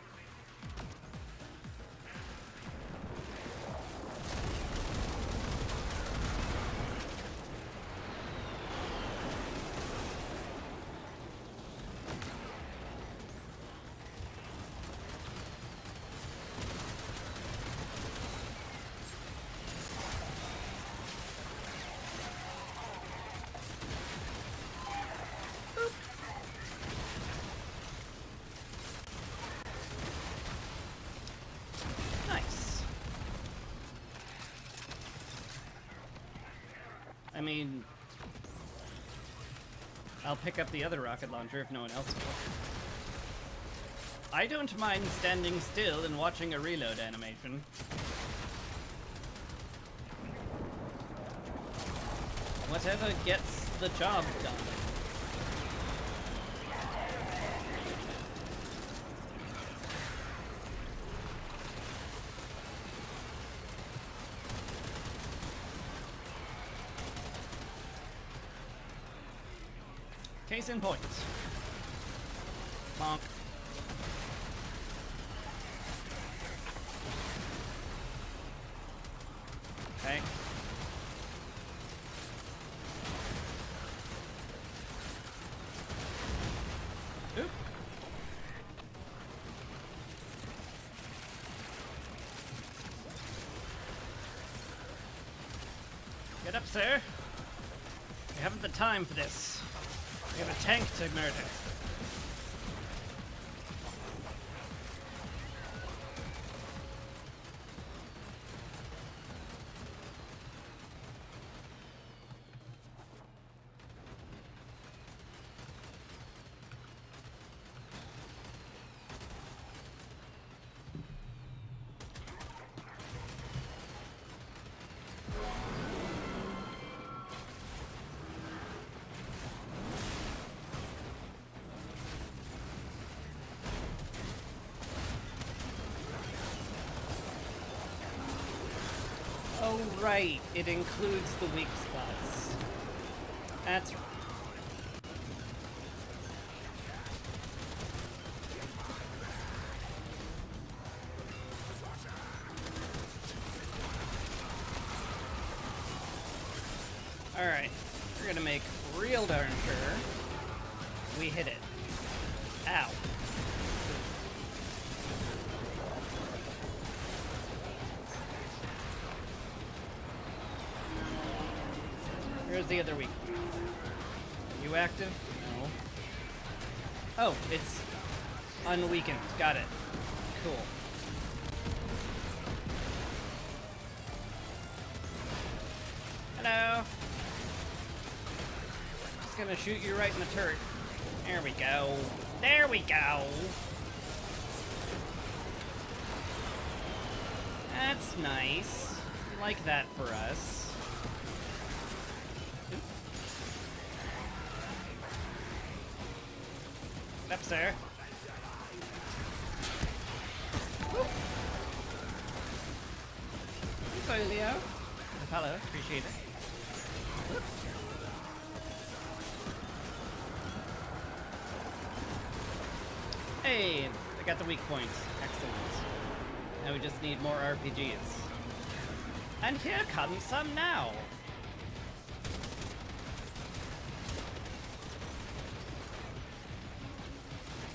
Nice. I mean, I'll pick up the other rocket launcher if no one else will. I don't mind standing still and watching a reload animation. Whatever gets the job done. Case in point. Bonk. Okay. Oop. Get up, sir. We haven't the time for this. We have a tank to murder. Oh, right. It includes the weak spots. That's right. Alright, we're gonna make real darn sure we hit it. Ow. Where's the other weak point? Are you active? No. Oh, it's unweakened. Got it. Cool. Hello. Just gonna shoot you right in the turret. There we go. There we go. That's nice. We like that for us. Up, sir. Woo. Sorry, Leo. Hello, appreciate it. Whoops. Hey, I got the weak points. Excellent. Now we just need more RPGs. And here comes some now.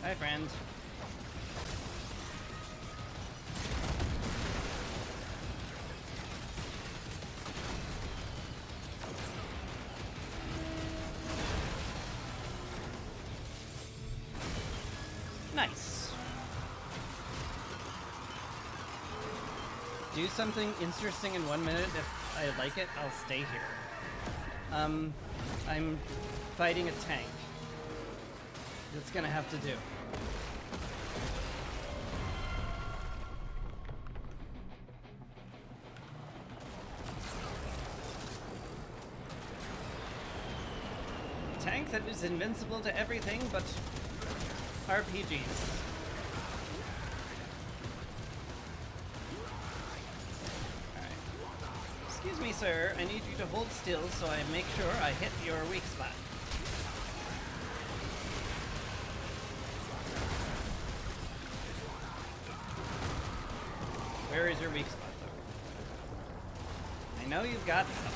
Hi, friend. Nice. Do something interesting in 1 minute. If I like it, I'll stay here. I'm fighting a tank. It's gonna have to do. Tank that is invincible to everything but RPGs. Alright. Excuse me, sir. I need you to hold still so I make sure I hit your weak spot. Where is your weak spot, though? I know you've got something.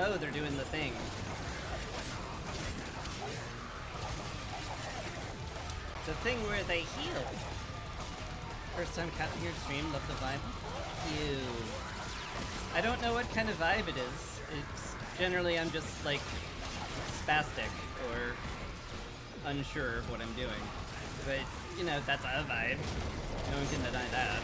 Oh, they're doing the thing. The thing where they heal. First time catching your stream, love the vibe. Ew. I don't know what kind of vibe it is. It's generally I'm just like spastic or unsure of what I'm doing. But, you know, that's a vibe. No one can deny that.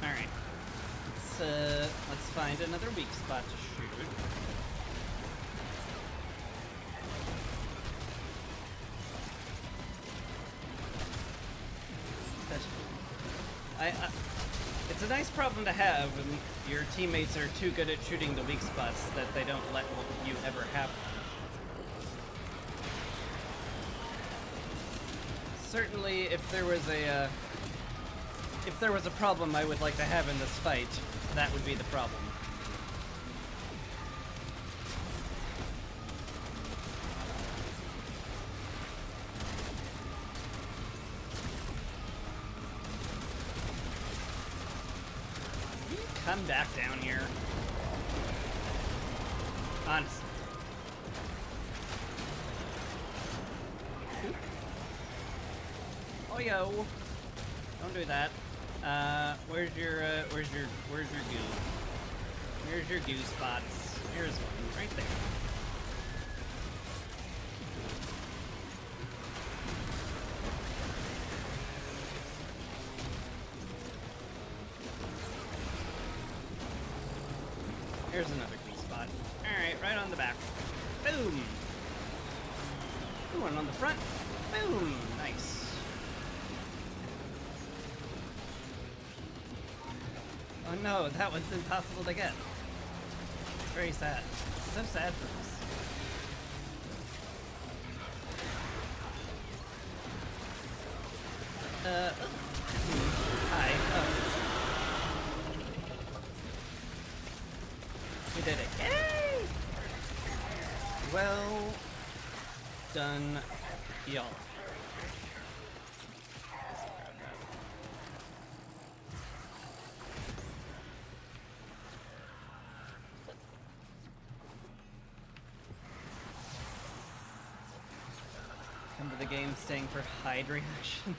Alright. Let's find another weak spot to shoot. It's a nice problem to have when your teammates are too good at shooting the weak spots that they don't let you ever have them. Certainly, if there was a problem I would like to have in this fight, that would be the problem. Come back down here. Honestly. Oh yo. Don't do that. Where's your goo? Where's your goo spots? Here's one, right there. Here's another key spot. Alright, right on the back. Boom! Ooh, one on the front. Boom! Nice. Oh no, that one's impossible to get. Very sad. So sad for us. Hi. Oh. We did it. Yay! Well done, y'all. Come to the game staying for hide reactions.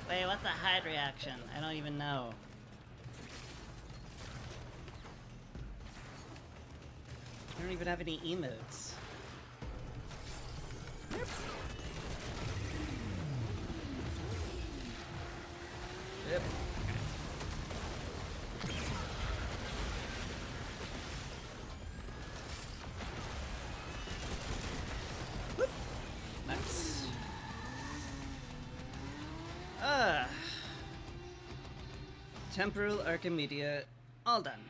Wait, what's a hide reaction? I don't even know. I don't even have any emotes. Yep. Yep. Whoop. Nice. Temporal Archimedia, all done.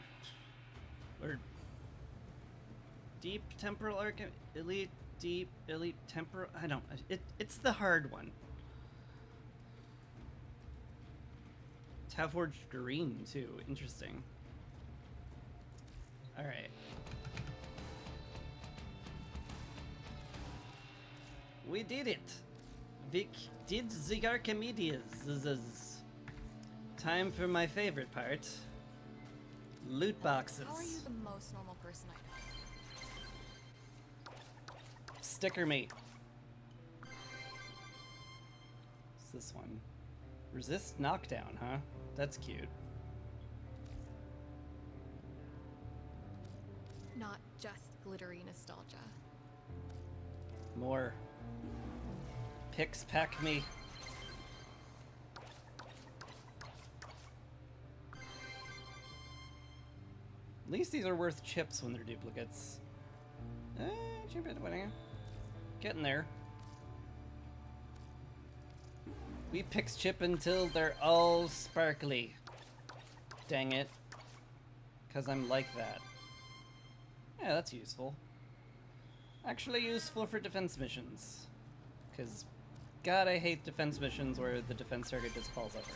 Or deep temporal elite, deep elite temporal. I don't. It's the hard one. Tavforged green too. Interesting. All right. We did it. Vic did the Archimedes. Time for my favorite part. Loot boxes. How are you the most normal person I know? Sticker mate. What's this one? Resist knockdown, huh? That's cute. Not just glittery nostalgia. More. Pix pack me. At least these are worth chips when they're duplicates. Getting there. We pix chip until they're all sparkly. Dang it. Because I'm like that. Yeah, that's useful. Actually useful for defense missions. Because, God, I hate defense missions where the defense target just falls over.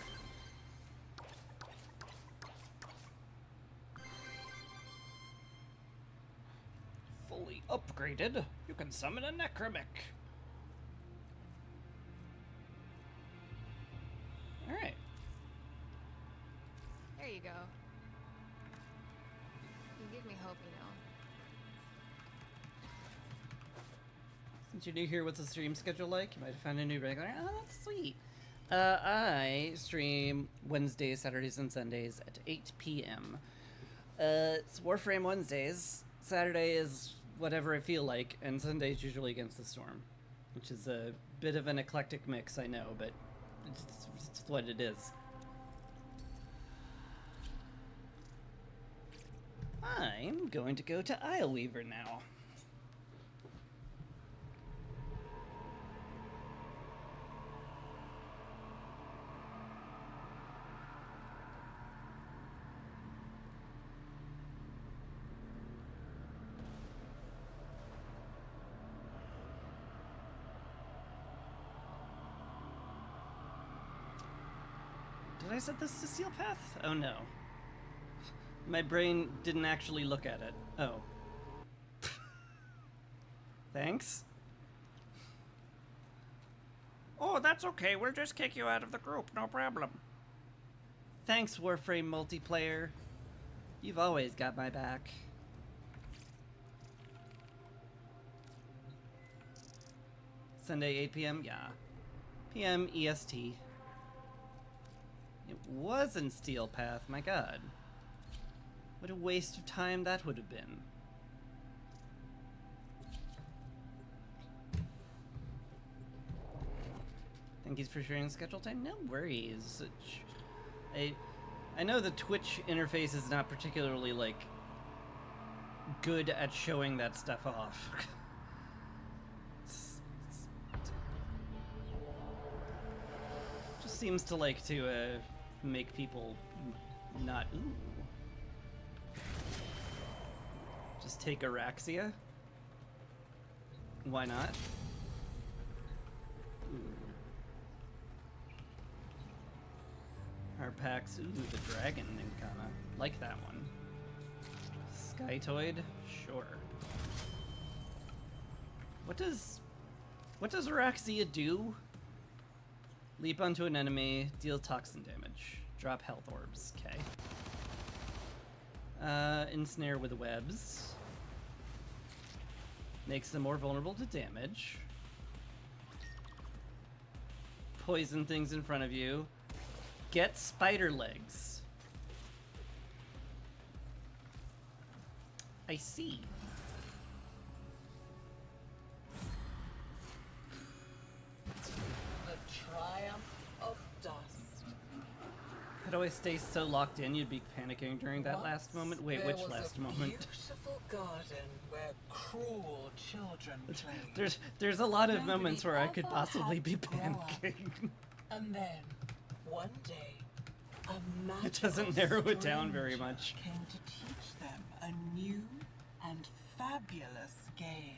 Fully upgraded, you can summon a necromic. Alright. There you go. You give me hope, you know. Since you're new here, what's the stream schedule like? You might have found a new regular. Oh, that's sweet. I stream Wednesdays, Saturdays, and Sundays at 8 p.m. It's Warframe Wednesdays. Saturday is whatever I feel like, and Sunday's usually Against the Storm, which is a bit of an eclectic mix, I know, but it's what it is. I'm going to go to Isleweaver now. Did I set this to Steel Path? Oh no. My brain didn't actually look at it. Oh. Thanks. Oh, that's okay. We'll just kick you out of the group. No problem. Thanks, Warframe multiplayer. You've always got my back. Sunday, 8 p.m.? Yeah. PM EST. It wasn't Steel Path, my god. What a waste of time that would have been. Thank you for sharing the schedule time. No worries. I know the Twitch interface is not particularly, like, good at showing that stuff off. Just seems to like to make people Not. Ooh. Just take Araxia? Why not? Ooh. Harpax. Ooh, the dragon Ninkana. Like that one. Skytoid? Sure. What does Araxia do? Leap onto an enemy, deal toxin damage. Drop health orbs. Okay. Ensnare with webs. Makes them more vulnerable to damage. Poison things in front of you. Get spider legs. I see. The triumph of dust. How do I stay so locked in? You'd be panicking during that last moment? Wait, which last moment? Beautiful garden where cruel children play. There's a lot of Nobody moments where I could ever possibly had be to grow up. panicking. And then, one day, a magical It doesn't narrow it down very stranger much. came to teach them a new and fabulous game.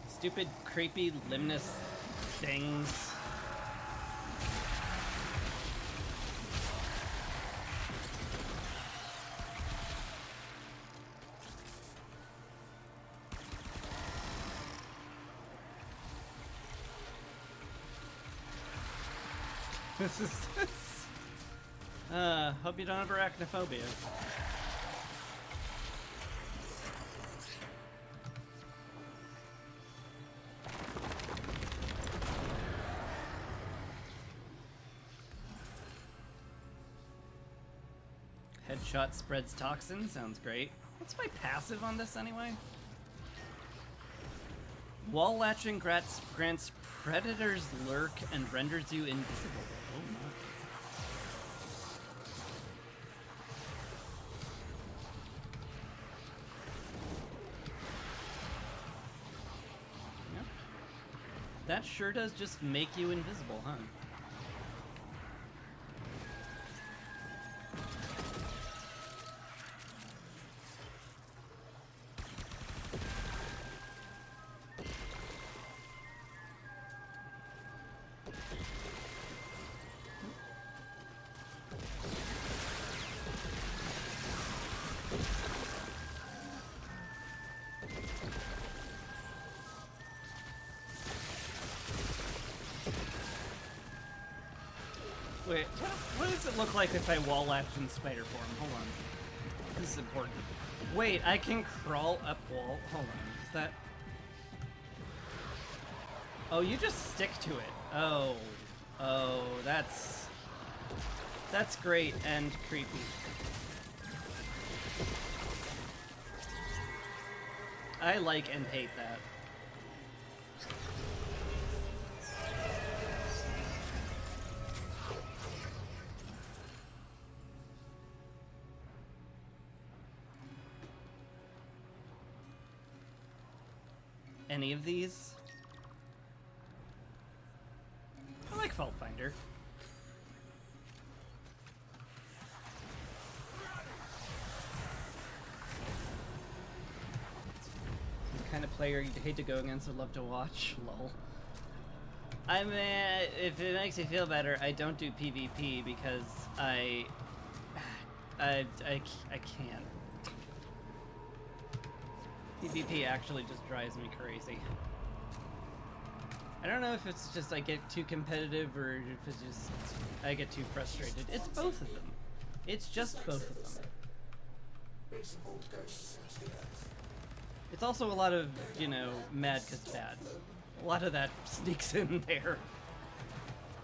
Stupid, creepy, limnus things. This is this. Hope you don't have arachnophobia. Headshot spreads toxin, sounds great. What's my passive on this anyway? Wall latching grants predators lurk and renders you invisible. Oh my. Yep. That sure does just make you invisible, huh? Wait, what does it look like if I wall latch in spider form? Hold on. This is important. Wait, I can crawl up wall. Hold on. Is that... Oh, you just stick to it. Oh. Oh, that's great and creepy. I like and hate that. Any of these? I like Fault Finder. The kind of player you'd hate to go against would love to watch. Lol. I mean, if it makes you feel better, I don't do PvP because I can't. PvP actually just drives me crazy. I don't know if it's just I get too competitive or if it's just I get too frustrated. It's both of them. It's just both of them. It's also a lot of, you know, mad 'cause bad. A lot of that sneaks in there.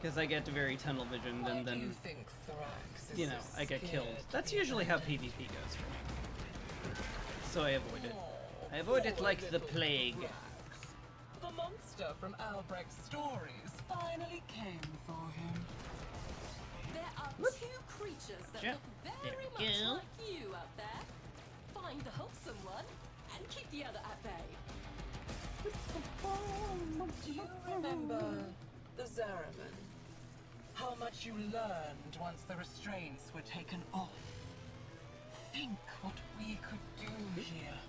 Because I get to very tunnel visioned and Why do you then, think Thrax is you know, so I get killed. scared to That's be usually how abandoned? PvP goes for me. So I avoid it. I avoid it like the plague. The monster from Albrecht's stories finally came for him. There are two creatures that Gotcha. There Very we much go. like you out there. Find the wholesome one and keep the other at bay. Do you remember the Zaraman? How much you learned once the restraints were taken off? Think what we could do here,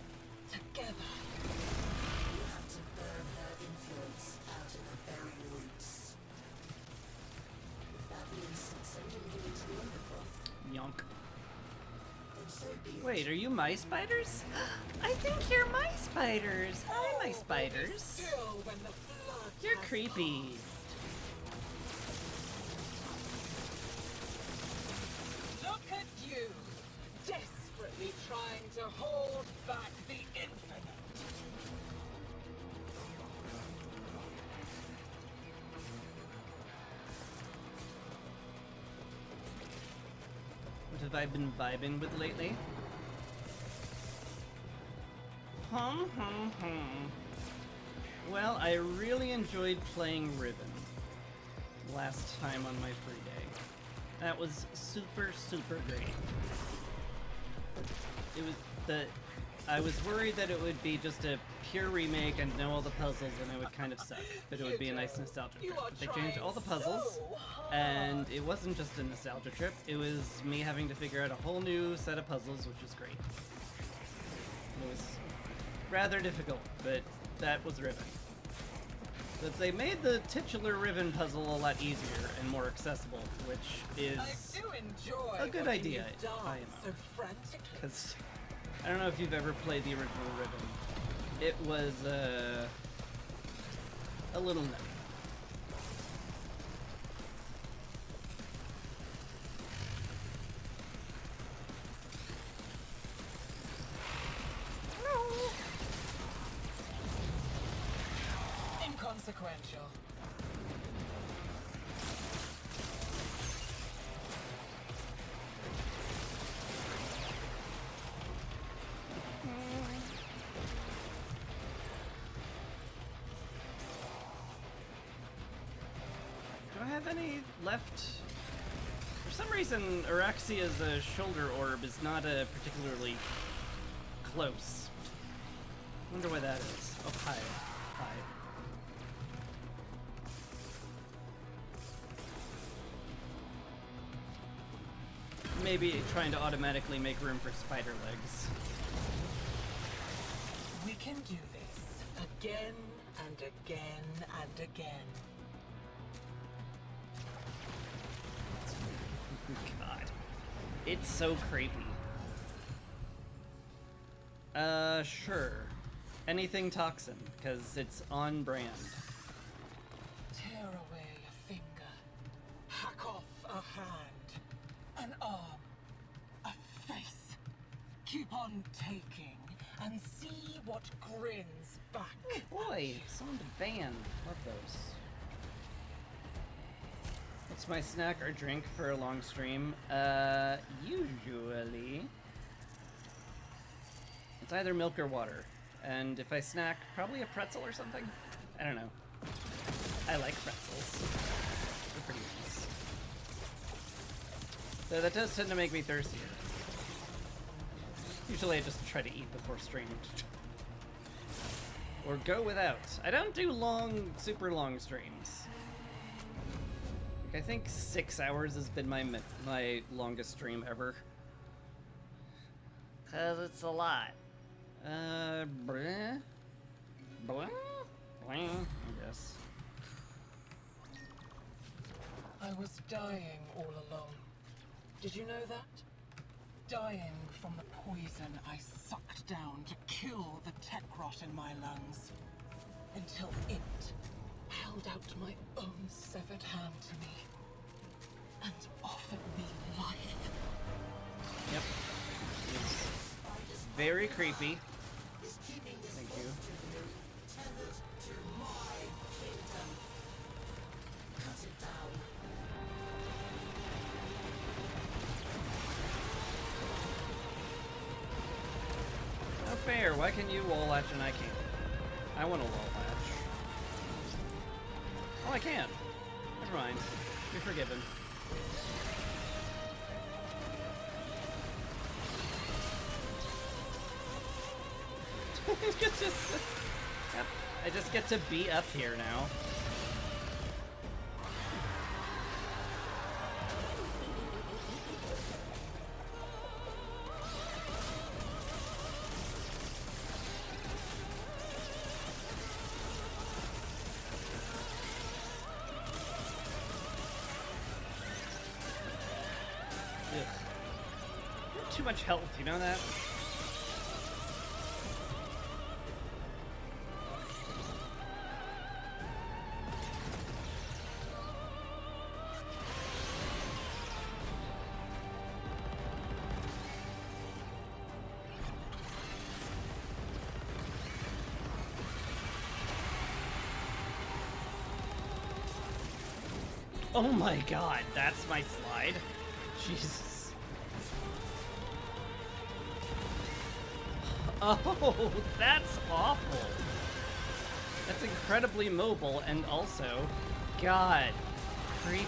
together. You have to burn her influence out of the very roots. If that means sending you into the undercroft, Yonk. then so be it. Wait, are you my spiders? I think you're my spiders. Hi, my spiders. Still, when the flood You're has creepy. Look at you, desperately trying to hold back the infinite. What have I been vibing with lately? Well, I really enjoyed playing Ribbon last time on my free day. That was super, super great. It was I was worried that it would be just a pure remake and know all the puzzles and it would kind of suck, but it would be a nice nostalgia trip. But they changed all the puzzles, and it wasn't just a nostalgia trip, it was me having to figure out a whole new set of puzzles, which was great. It was rather difficult, but that was Ribbon. But they made the titular Ribbon puzzle a lot easier and more accessible, which is I do enjoy a good watching idea, you I dance know. so frantically. because I don't know if you've ever played the original Ribbon. It was a little nutty. Inconsequential. Do I have any left? For some reason, Araxia's shoulder orb is not particularly close. Wonder why that is. Oh, hi. Hi. Maybe trying to automatically make room for spider legs. We can do this again and again and again. God. It's so creepy. Sure. Anything toxin, because it's on brand. Tear away a finger, hack off a hand, an arm, a face. Keep on taking and see what grins back. Boy, someone to ban. Love those. What's my snack or drink for a long stream? Usually it's either milk or water. And if I snack, probably a pretzel or something. I don't know. I like pretzels. They're pretty nice. Though that does tend to make me thirstier. Usually I just try to eat before stream. Or go without. I don't do long, super long streams. Like, I think 6 hours has been my longest stream ever. 'Cause it's a lot. Bleh? Bleh? Bleh? I guess. I was dying all along. Did you know that? Dying from the poison I sucked down to kill the tech rot in my lungs. Until it held out my own severed hand to me and offered me life. Yep. It's very creepy. Thank you. Not fair. Why can you wall latch and I can't? I want to wall latch. Oh, I can. Never mind. You're forgiven. Yep, I just get to be up here now. Ugh. You have too much health, you know that? Oh my god, that's my slide? Jesus. Oh, that's awful. That's incredibly mobile and also, god, creepy.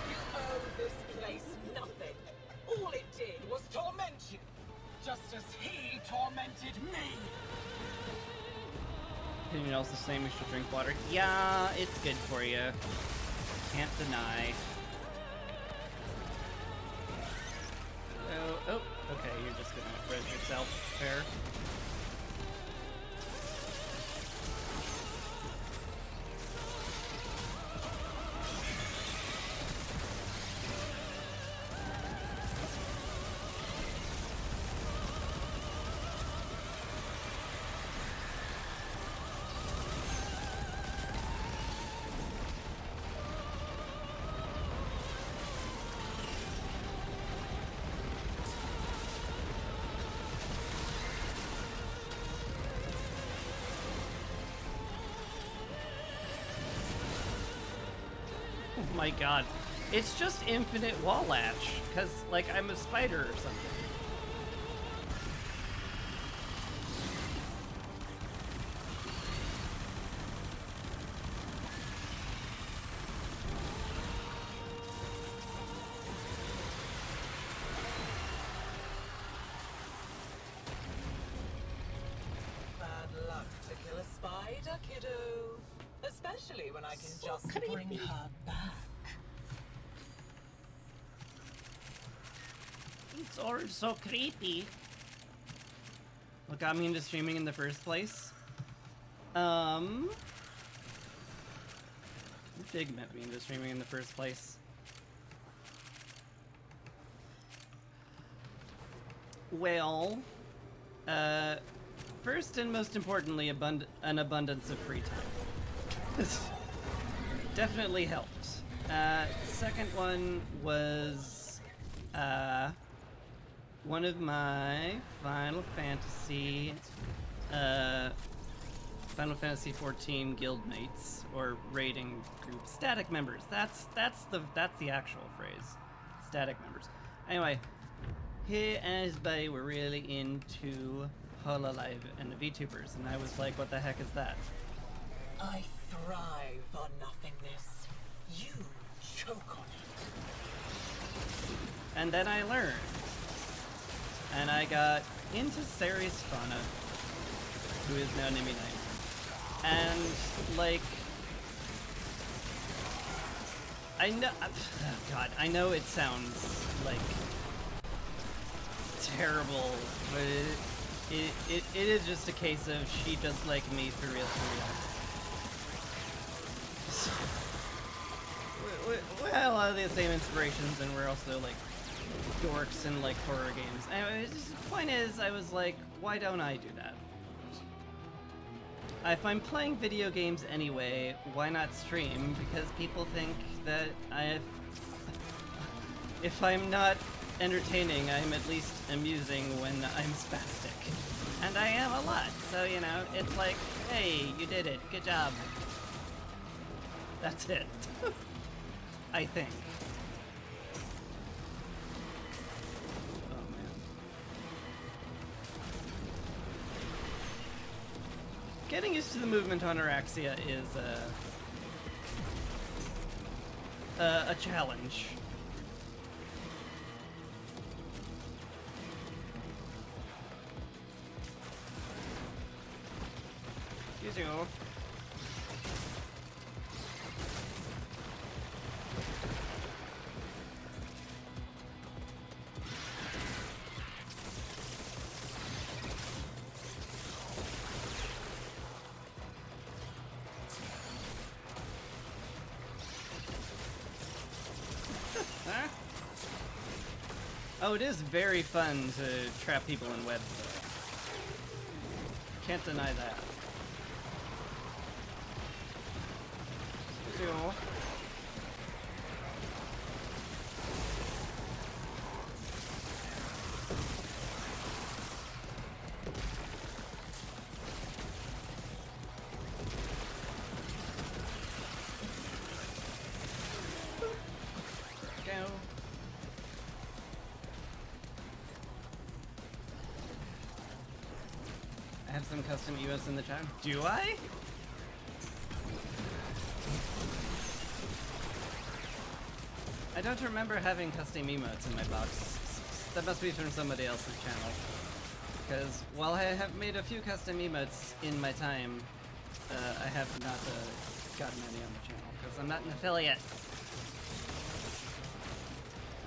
You owe this place nothing. All it did was torment you, just as he tormented me. Anyone else is saying we should drink water? Yeah, it's good for you. Can't deny. Oh, okay, you're just gonna res yourself. Fair. Oh my god. It's just infinite wall latch, because, like, I'm a spider or something. Bad luck to kill a spider, kiddo. Especially when I can just bring her back. It's all so creepy. What got me into streaming in the first place? What big met me into streaming in the first place? Well, first and most importantly, an abundance of free time. Definitely helped. Second one was, one of my Final Fantasy 14 guildmates, or raiding group, static members. That's the actual phrase, static members. Anyway, he and his buddy were really into Hololive and the VTubers, and I was like, what the heck is that? I thrive on nothingness. You choke on it. And then I learned. And I got into Ceres Fauna, who is now Nimi 9. And, like, I know, oh god, I know it sounds, like, terrible, but it is just a case of she just like me for real, we had a lot of the same inspirations, and we're also, like, dorks in, like, horror games. Anyway, the point is, I was like, why don't I do that? If I'm playing video games anyway, why not stream? Because people think that if I'm not entertaining, I'm at least amusing when I'm spastic. And I am a lot, so, you know, it's like, hey, you did it, good job. That's it. I think. Oh, man. Getting used to the movement on Araxia is, a challenge. Excuse you. Huh? Oh, it is very fun to trap people in webs, though. Can't deny that. Excuse you. Go. I have some custom emotes in the chat. Do I? I don't remember having custom emotes in my box. That must be from somebody else's channel. Because while I have made a few custom emotes in my time, I have not gotten any on the channel because I'm not an affiliate.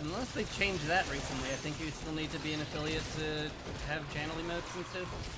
Unless they changed that recently, I think you still need to be an affiliate to have channel emotes and stuff.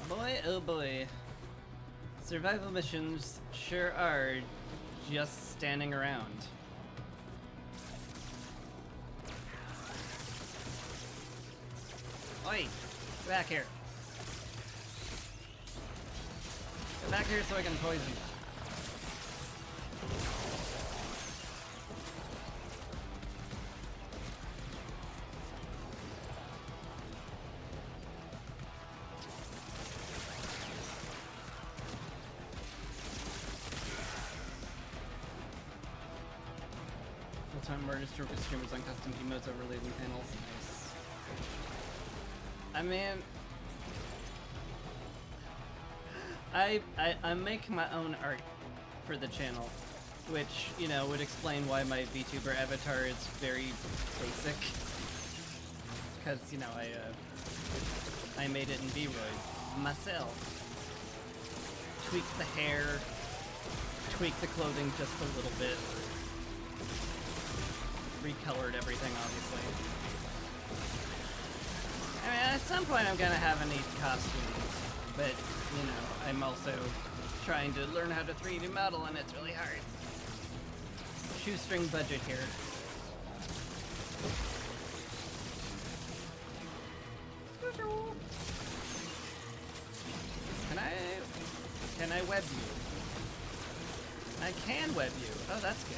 Boy, oh boy. Survival missions sure are just standing around. Oi! Get back here. Get back here so I can poison you. Full-time murder streamers on custom emotes over leaving panels. Nice. I mean, I make my own art for the channel, which, you know, would explain why my VTuber avatar is very basic. Because, you know, I made it in V-Roid myself. Tweaked the hair, tweaked the clothing just a little bit. Recolored everything, obviously. I mean, at some point I'm gonna have a neat costume, but, you know, I'm also trying to learn how to 3D model, and it's really hard. Shoestring budget here. Can I web you? I can web you. Oh, that's good.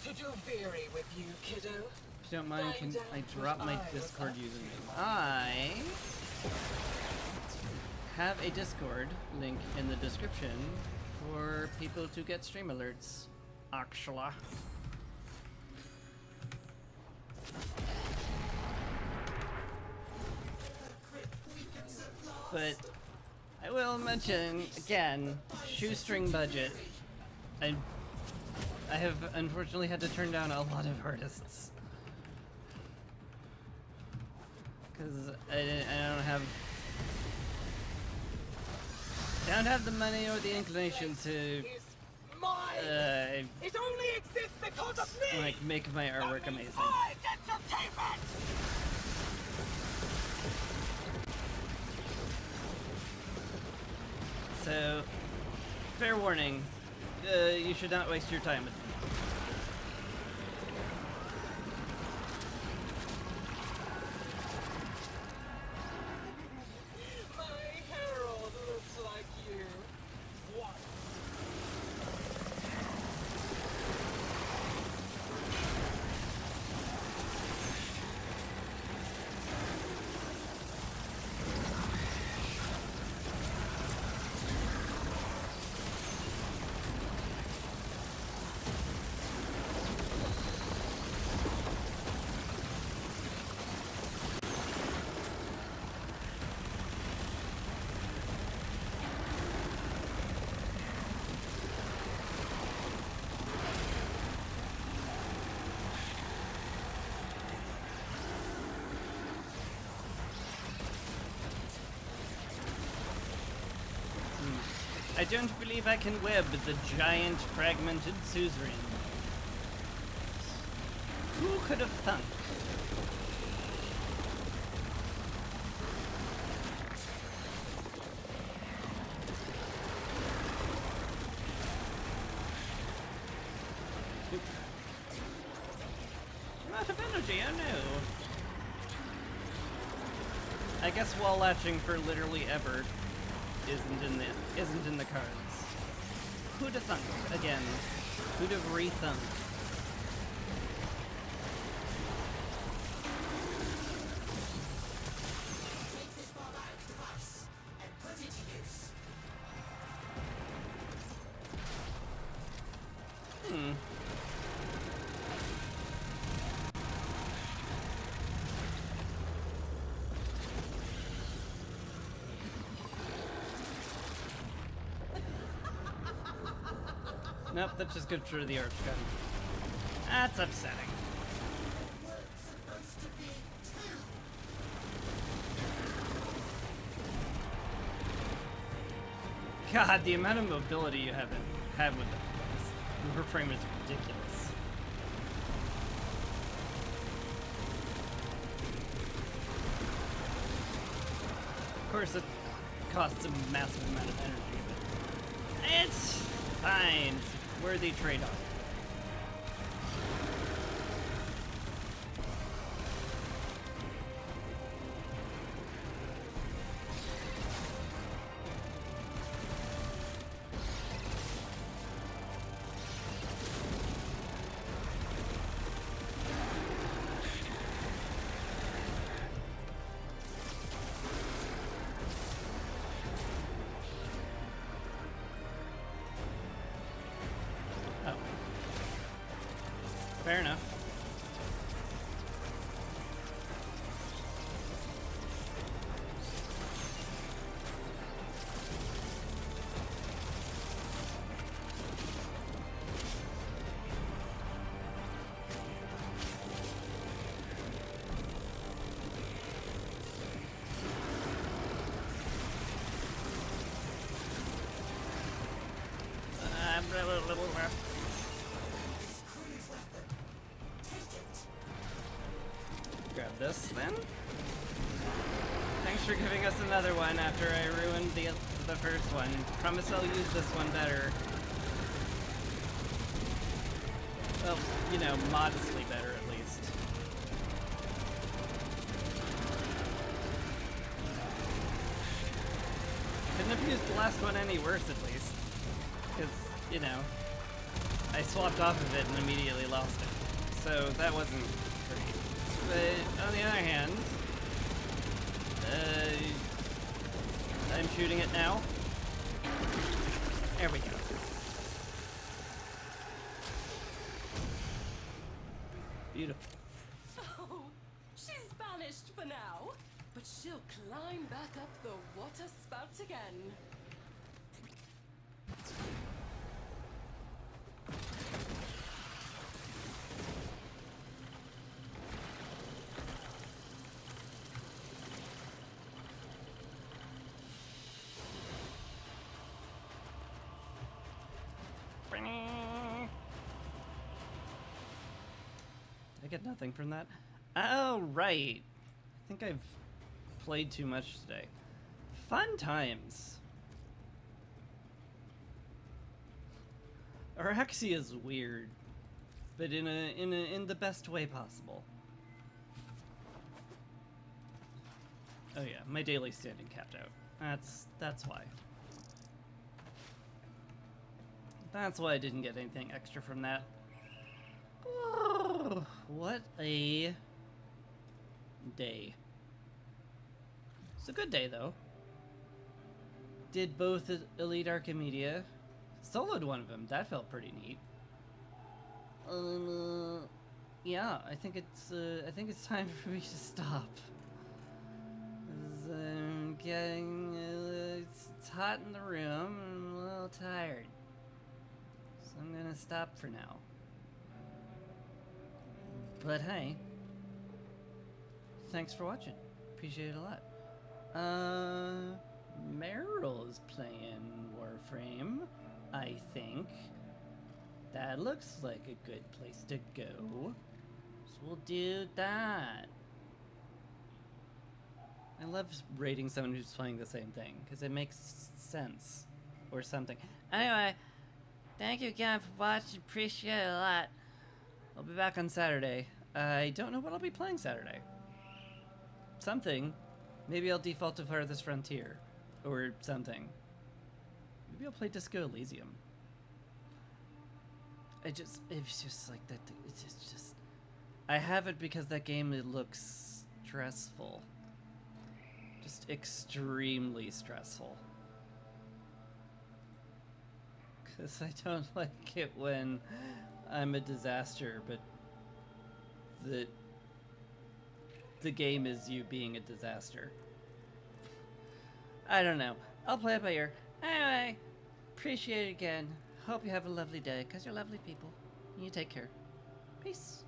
To do very with you, kiddo. If you don't mind, can I drop my Discord username? I have a Discord link in the description for people to get stream alerts, actually. But I will mention, again, shoestring budget. I have unfortunately had to turn down a lot of artists. Because I don't have the money or the inclination to It only exists because of me. like make my artwork amazing. Entertainment. So, fair warning, you should not waste your time with me. My herald looks like you. What? I don't believe I can web the giant fragmented suzerain. Who could have thunk? Oop. I'm out of energy, oh no. I guess wall latching for literally ever isn't in the cards. Who'da thunk again? Who'da rethunk? Take this barbaric device and put it to use. Nope, that's just good for the arch gun. That's upsetting. We're supposed to be two. God, the amount of mobility you have with this Warframe is ridiculous. Of course, it costs a massive amount of energy, but it's fine. It's a worthy trade-off. Oh. Fair enough. Grab this then. Thanks for giving us another one after I ruined the first one. Promise I'll use this one better. Well, you know, modestly better at least. Couldn't have used the last one any worse at least. Because, you know, I swapped off of it and immediately lost it. So that wasn't great. But on the other hand, I'm shooting it now. There we go. Beautiful. Oh, she's banished for now, but she'll climb back up the water spout again. I get nothing from that. Oh, right. I think I've played too much today. Fun times. Araxi is weird, but in the best way possible. Oh yeah, my daily standing capped out. That's why. That's why I didn't get anything extra from that. Oh, what a day. It's a good day though. Did both Elite Archimedia. Soloed one of them. That felt pretty neat. Yeah, I think it's time for me to stop. 'Cause I'm getting it's hot in the room and I'm a little tired. So I'm gonna stop for now. But hey, thanks for watching. Appreciate it a lot. Meryl is playing Warframe, I think. That looks like a good place to go. So we'll do that. I love rating someone who's playing the same thing, because it makes sense. Or something. Anyway, thank you again for watching. Appreciate it a lot. I'll be back on Saturday. I don't know what I'll be playing Saturday. Something. Maybe I'll default to Farthest Frontier. Or something. Maybe I'll play Disco Elysium. It's just like that. It's just. I have it because that game, it looks stressful. Just extremely stressful. Because I don't like it when I'm a disaster, but the game is you being a disaster. I don't know. I'll play it by ear. Anyway, appreciate it again. Hope you have a lovely day, because you're lovely people. You take care. Peace.